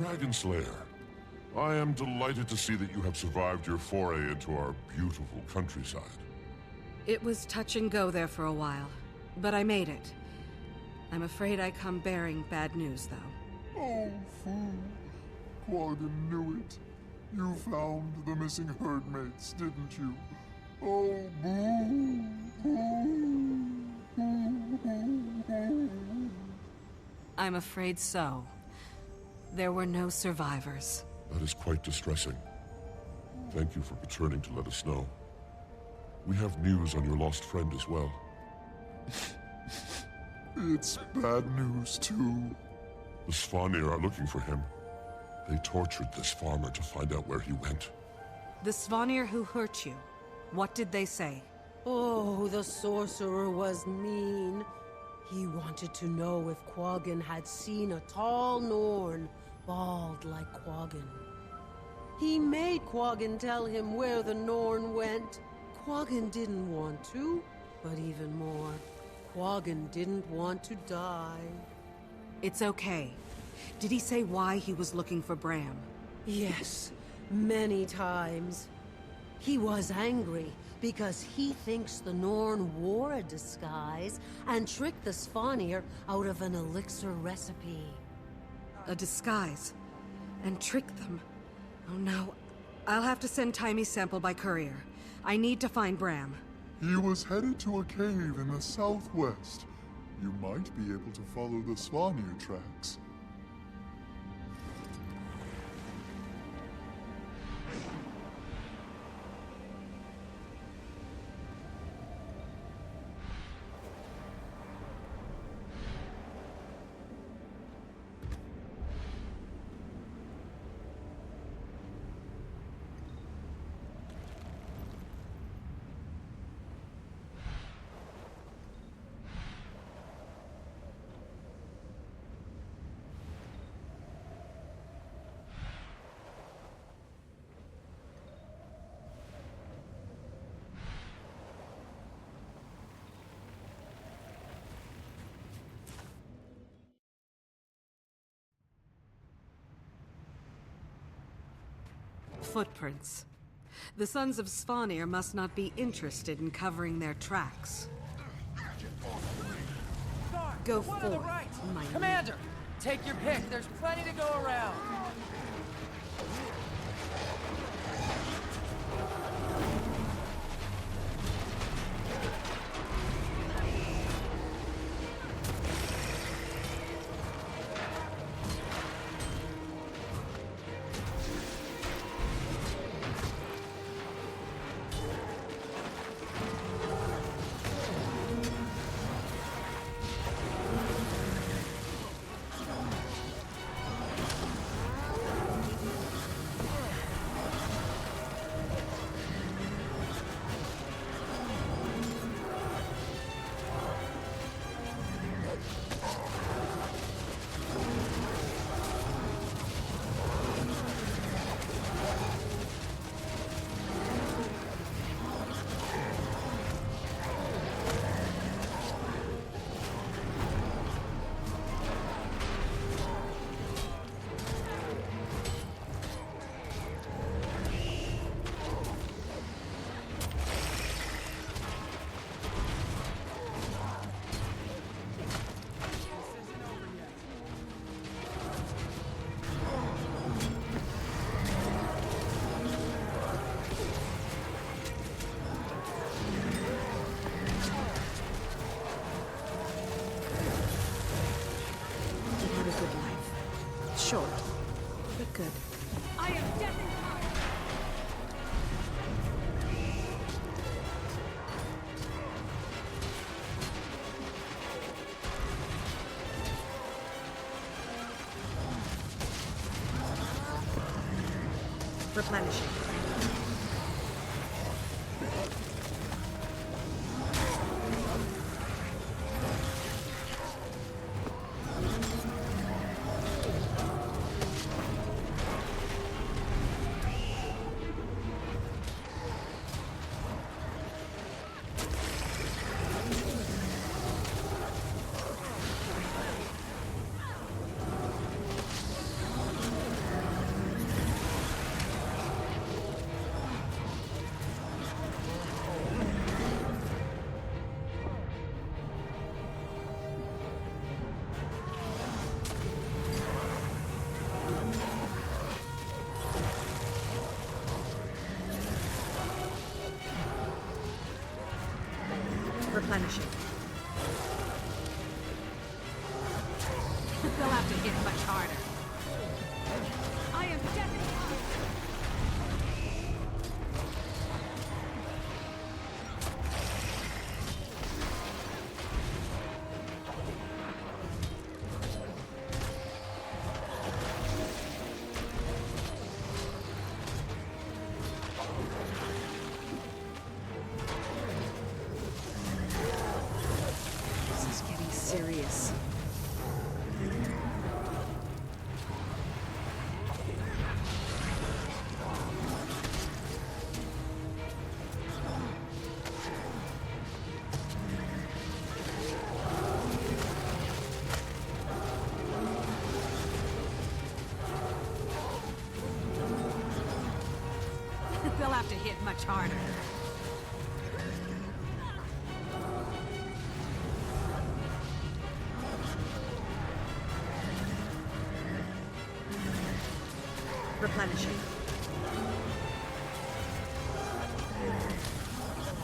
Dragon Slayer, I am delighted to see that you have survived your foray into our beautiful countryside. It was touch and go there for a while, but I made it. I'm afraid I come bearing bad news, though. Oh, fool. Quaggan knew it. You found the missing herd mates, didn't you? Oh, boo! I'm afraid so. There were no survivors. That is quite distressing. Thank you for returning to let us know. We have news on your lost friend as well. It's bad news, too. The Svanir are looking for him. They tortured this farmer to find out where he went. The Svanir who hurt you, what did they say? Oh, the sorcerer was mean. He wanted to know if Quaggan had seen a tall Norn, bald like Quaggan. He made Quaggan tell him where the Norn went. Quaggan didn't want to, but even more, Quaggan didn't want to die. It's okay. Did he say why he was looking for Bram? Yes, many times. He was angry because he thinks the Norn wore a disguise and tricked the Svanir out of an elixir recipe. A disguise? And trick them? Oh no. I'll have to send Taimi's sample by courier. I need to find Bram. He was headed to a cave in the southwest. You might be able to follow the Svanir tracks. Footprints. The Sons of Svanir must not be interested in covering their tracks. Go One on the forth, right. my Commander, take your pick. There's plenty to go around. Replenishing. Replenishing. They'll have to hit much harder. I am definitely... This is getting serious. They'll have to hit much harder. Replenishing.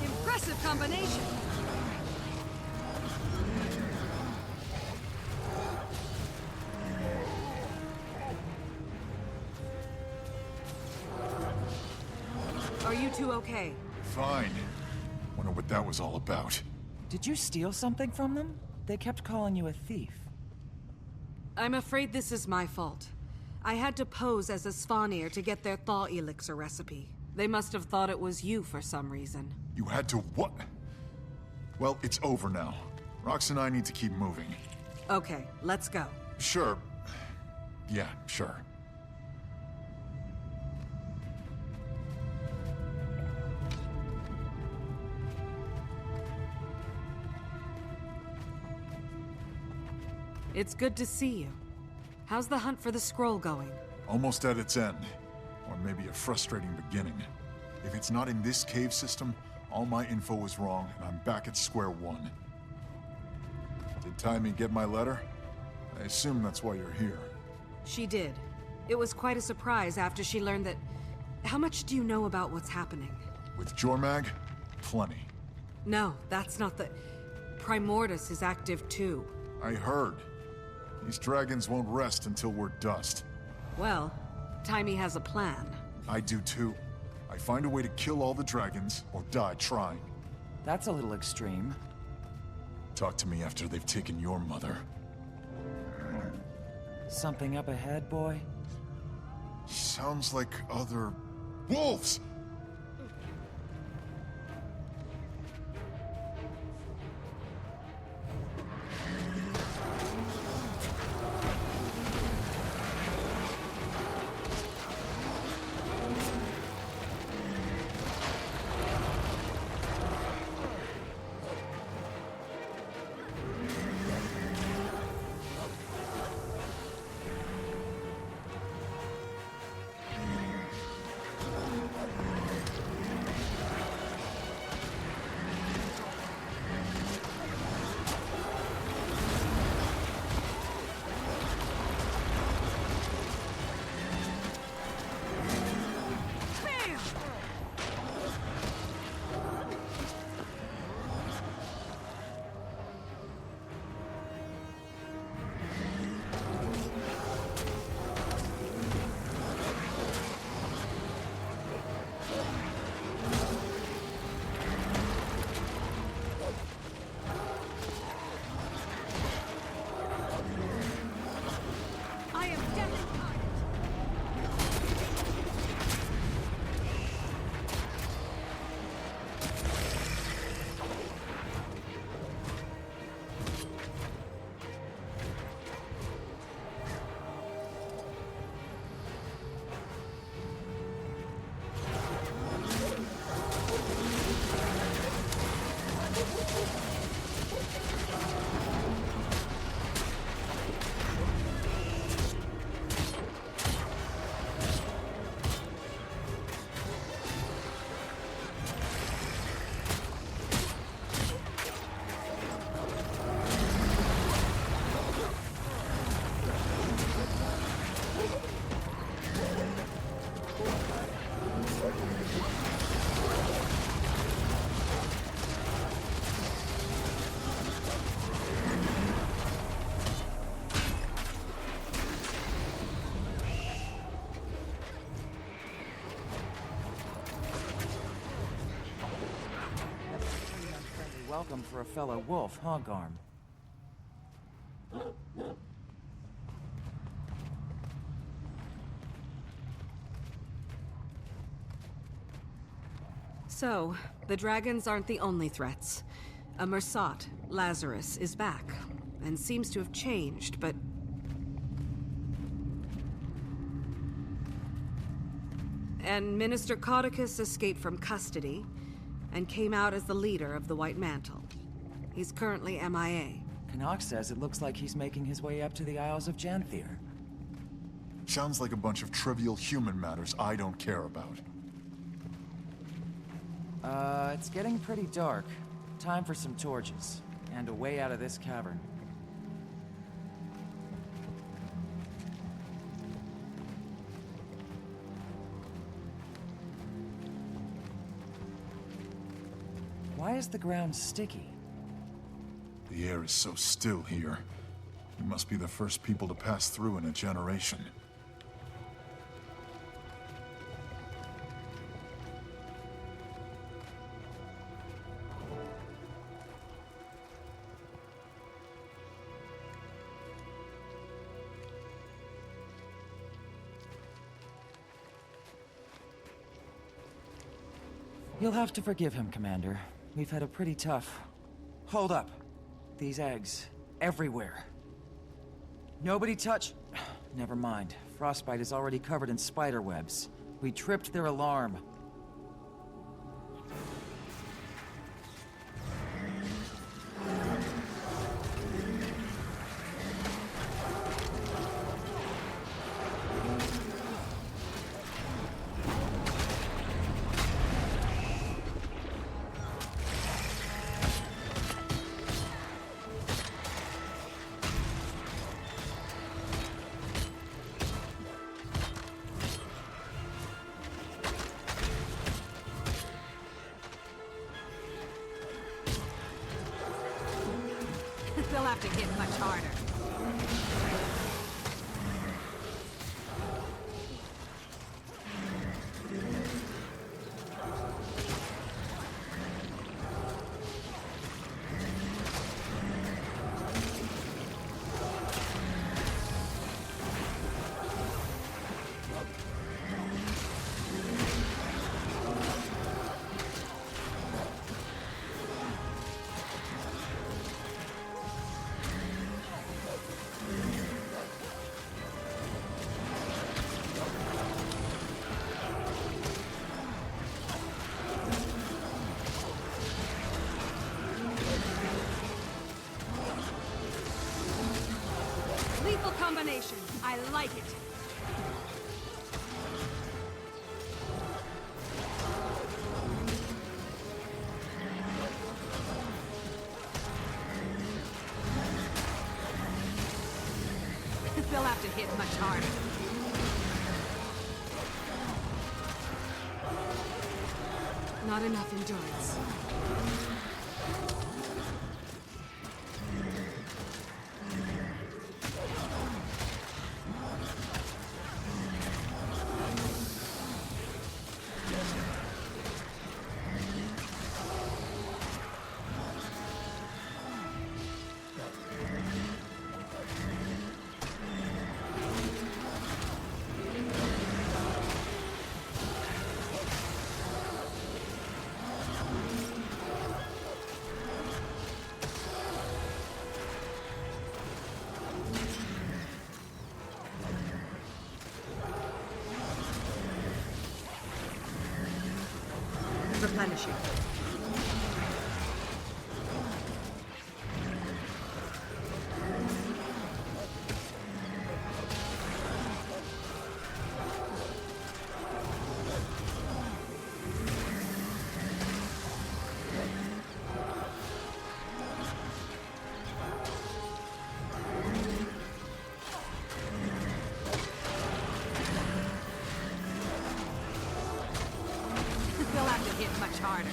Impressive combination. Are you two okay? Fine. Wonder what that was all about. Did you steal something from them? They kept calling you a thief. I'm afraid this is my fault. I had to pose as a Svanir to get their thaw elixir recipe. They must have thought it was you for some reason. You had to what? Well, it's over now. Rox and I need to keep moving. Okay, let's go. Sure. Yeah, sure. It's good to see you. How's the hunt for the scroll going? Almost at its end. Or maybe a frustrating beginning. If it's not in this cave system, all my info was wrong, and I'm back at square one. Did Taimi get my letter? I assume that's why you're here. She did. It was quite a surprise after she learned that... How much do you know about what's happening? With Jormag? Plenty. No, that's not the... Primordus is active too. I heard. These dragons won't rest until we're dust. Well, Taimi has a plan. I do too. I find a way to kill all the dragons, or die trying. That's a little extreme. Talk to me after they've taken your mother. Something up ahead, boy? Sounds like other... wolves! welcome for a fellow wolf, huh, Garm? So, the dragons aren't the only threats. A Mersat, Lazarus, is back, and seems to have changed, but... And Minister Caudicus escaped from custody, and came out as the leader of the White Mantle. He's currently MIA. Canuck says it looks like he's making his way up to the Isles of Janthier. Sounds like a bunch of trivial human matters I don't care about. It's getting pretty dark. Time for some torches, and a way out of this cavern. Why is the ground sticky? The air is so still here. We must be the first people to pass through in a generation. You'll have to forgive him, Commander. We've had a pretty tough... Hold up. These eggs. Everywhere. Nobody touch... Never mind. Frostbite is already covered in spider webs. We tripped their alarm. They'll have to hit much harder. Lethal combination. I like it. They'll have to hit much harder. Not enough endurance. Replenishing. They'll have to hit much harder.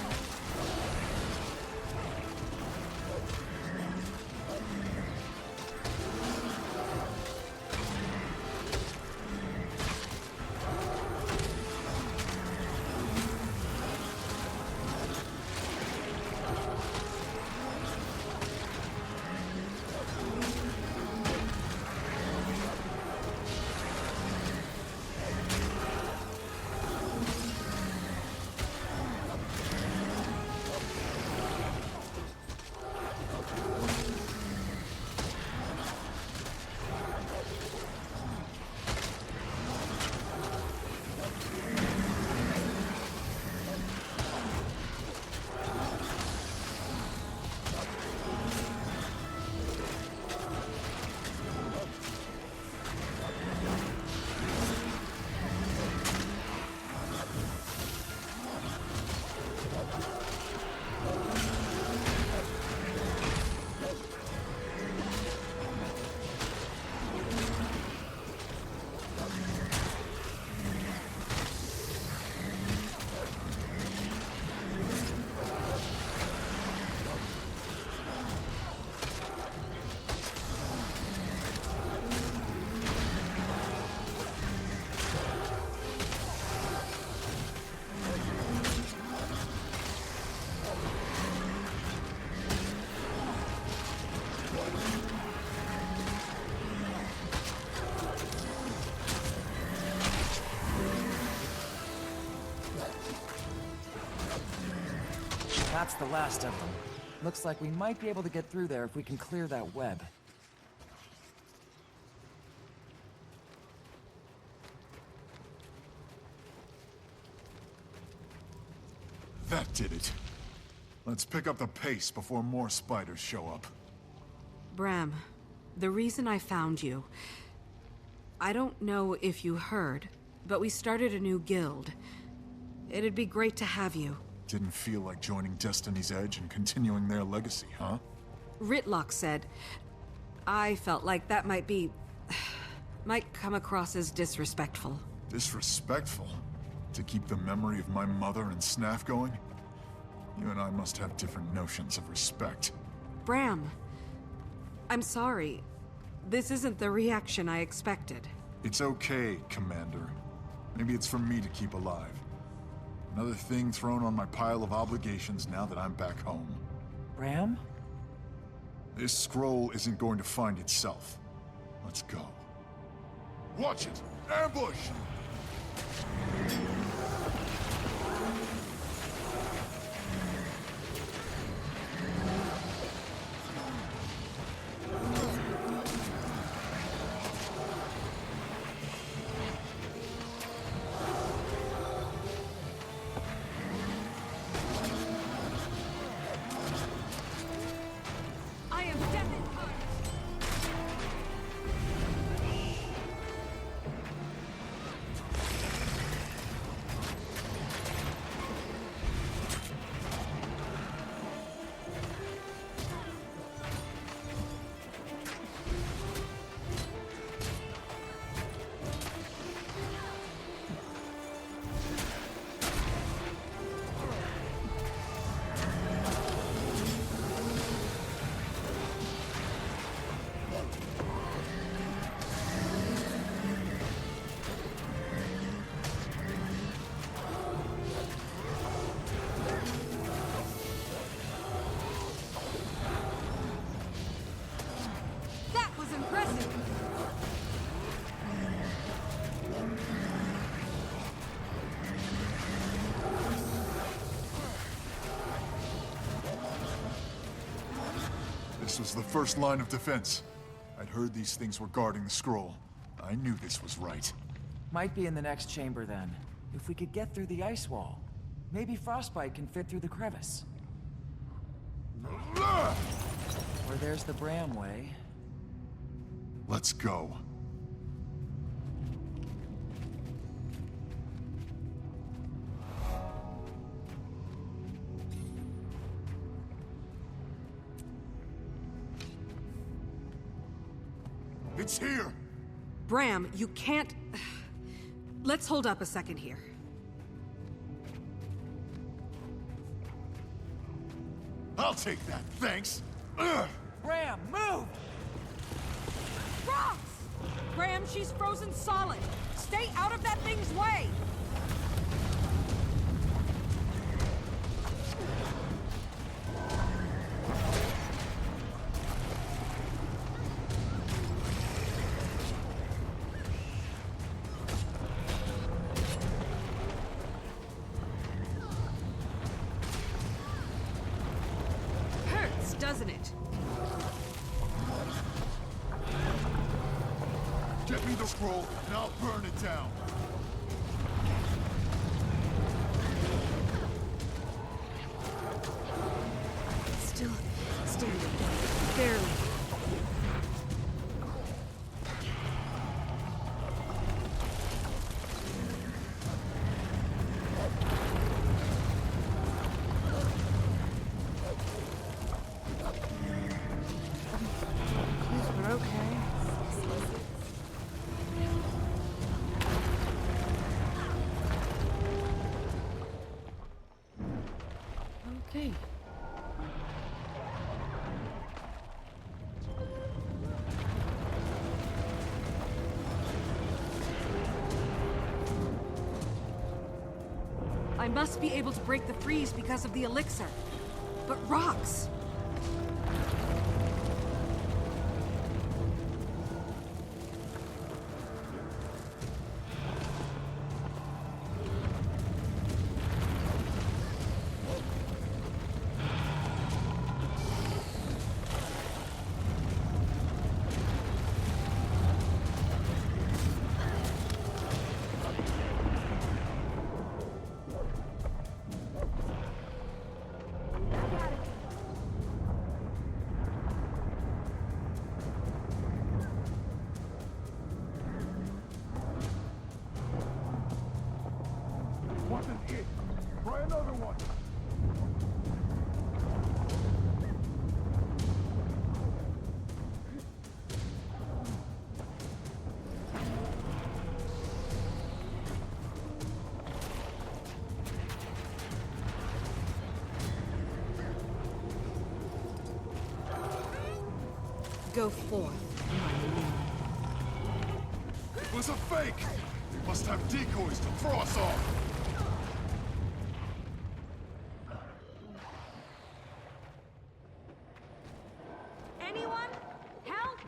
That's the last of them. Looks like we might be able to get through there if we can clear that web. That did it. Let's pick up the pace before more spiders show up. Bram, the reason I found you... I don't know if you heard, but we started a new guild. It'd be great to have you. Didn't feel like joining Destiny's Edge and continuing their legacy, huh? Ritlock said. I felt like that might be... might come across as disrespectful. Disrespectful? To keep the memory of my mother and Snaff going? You and I must have different notions of respect. Bram, I'm sorry. This isn't the reaction I expected. It's okay, Commander. Maybe it's for me to keep alive. Another thing thrown on my pile of obligations now that I'm back home. Bram? This scroll isn't going to find itself. Let's go. Watch it! Ambush! I am death incarnate. That was impressive. This was the first line of defense. I'd heard these things were guarding the scroll. I knew this was right. Might be in the next chamber then. If we could get through the ice wall. Maybe Frostbite can fit through the crevice. Or there's the Bram way. Let's go. It's here! Bram, you can't... Let's hold up a second here. I'll take that, thanks! Bram, move! Rocks! Graham, she's frozen solid. Stay out of that thing's way. Hurts, doesn't it? Get me the scroll, and I'll burn it down. Still standing. Barely. We're okay. Okay. I must be able to break the freeze because of the elixir. But rocks... one. Go forth. It was a fake! They must have decoys to throw us off! Anyone? Help?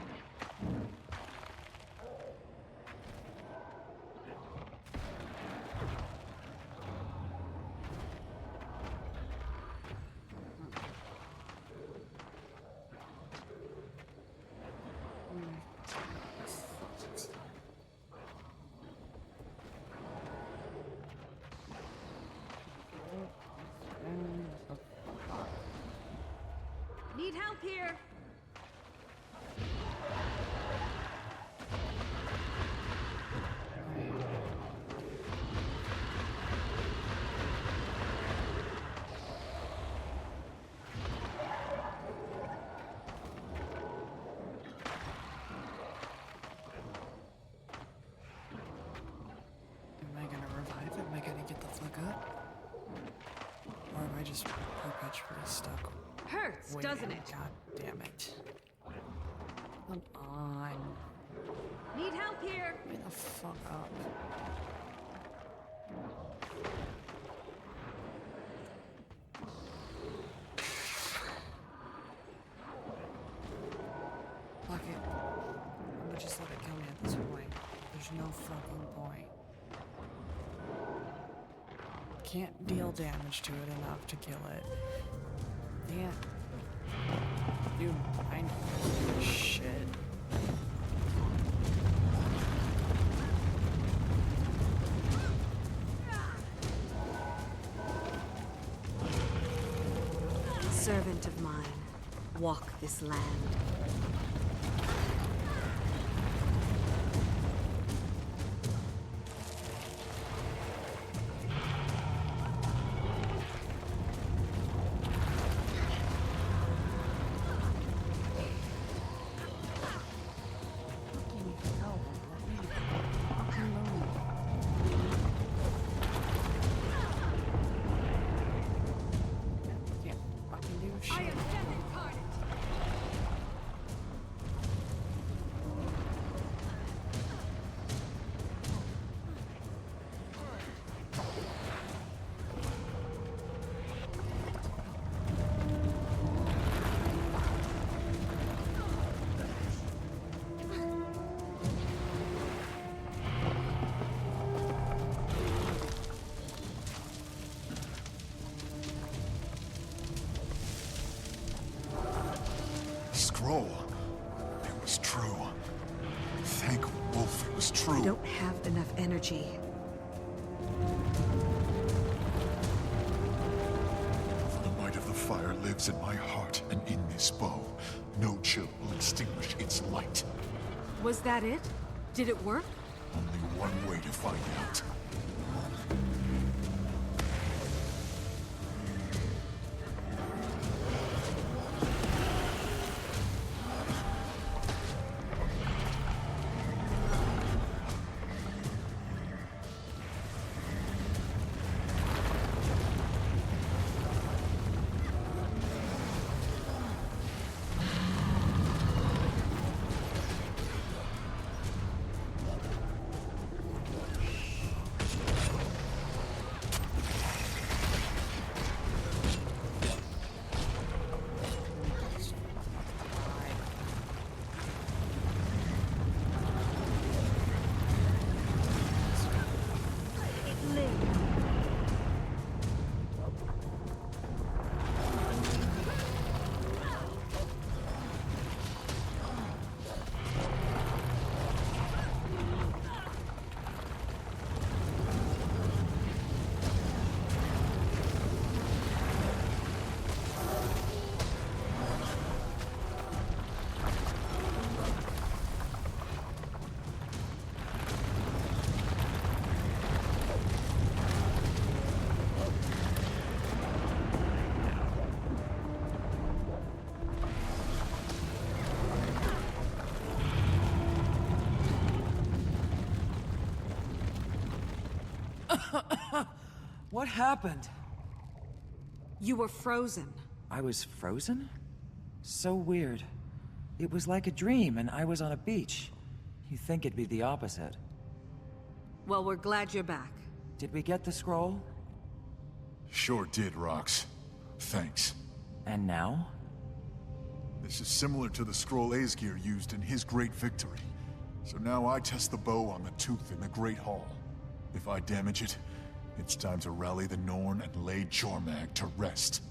Need help here. Am I gonna revive it? Am I gonna get the fuck up? Or am I just perpetually stuck? Hurts, waiting? doesn't it? God damn it. Come on. Need help here. Wait the fuck up. Fuck it. I'm gonna just let it kill me at this point. There's no fucking point. Can't deal damage to it enough to kill it. Yeah. Dude, I know shit. Servant of mine, walk this land. I am death incarnate. Scroll. It was true. Thank Wolf, it was true. I don't have enough energy. The light of the fire lives in my heart and in this bow. No chill will extinguish its light. Was that it? Did it work? Only one way to find out. What happened? You were frozen. I was frozen? So weird. It was like a dream, and I was on a beach. You'd think it'd be the opposite. Well, we're glad you're back. Did we get the scroll? Sure did, Rox. Thanks. And now? This is similar to the scroll Aesgeir used in his great victory. So now I test the bow on the tooth in the Great Hall. If I damage it, it's time to rally the Norn and lay Jormag to rest.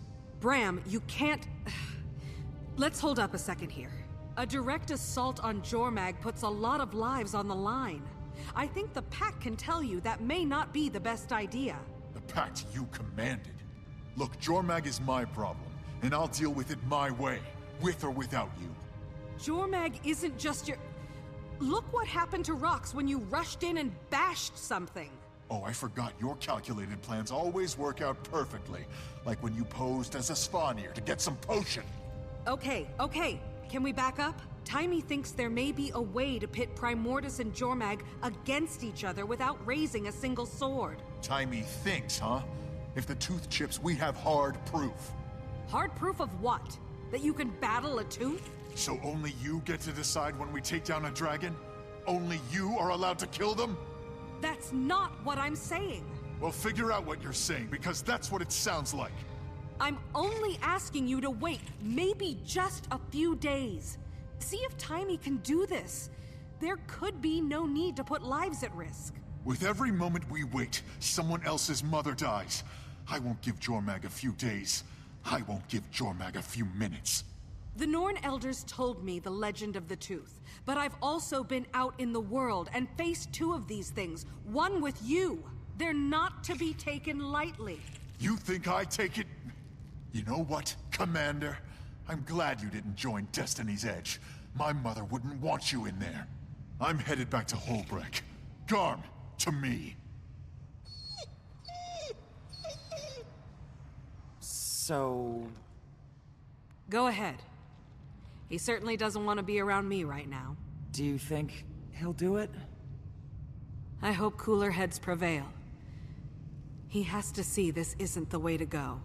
Bram, you can't... Let's hold up a second here. A direct assault on Jormag puts a lot of lives on the line. I think the Pact can tell you that may not be the best idea. The Pact you commanded. Look, Jormag is my problem, and I'll deal with it my way, with or without you. Jormag isn't just your... Look what happened to Rox when you rushed in and bashed something. Oh, I forgot your calculated plans always work out perfectly. Like when you posed as a Svanir to get some potion. Okay. Can we back up? Taimi thinks there may be a way to pit Primordus and Jormag against each other without raising a single sword. Taimi thinks, huh? If the tooth chips, we have hard proof. Hard proof of what? That you can battle a tooth? So only you get to decide when we take down a dragon? Only you are allowed to kill them? That's not what I'm saying. Well, figure out what you're saying, because that's what it sounds like. I'm only asking you to wait, maybe just a few days. See if Taimi can do this. There could be no need to put lives at risk. With every moment we wait, someone else's mother dies. I won't give Jormag a few days. I won't give Jormag a few minutes. The Norn elders told me the legend of the tooth, but I've also been out in the world and faced two of these things, one with you. They're not to be taken lightly. You think I take it? You know what, Commander? I'm glad you didn't join Destiny's Edge. My mother wouldn't want you in there. I'm headed back to Holbreck. Garm, to me. So... Go ahead. He certainly doesn't want to be around me right now. Do you think he'll do it? I hope cooler heads prevail. He has to see this isn't the way to go.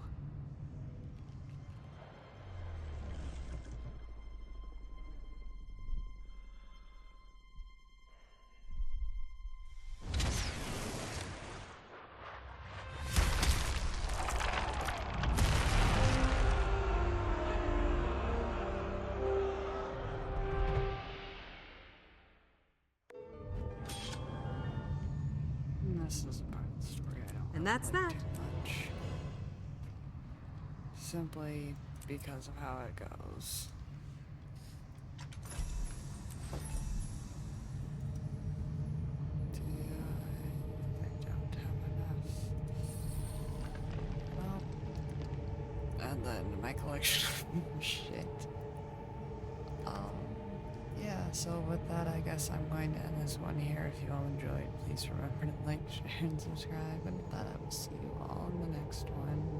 This is a part of the story I don't And that's that. much. Simply because of how it goes. I don't have enough. Well, and then my collection of shit. Yeah, so with that, I guess I'm going to end this one here. If you all enjoyed, please remember to like, share, and subscribe. And with that, I will see you all in the next one.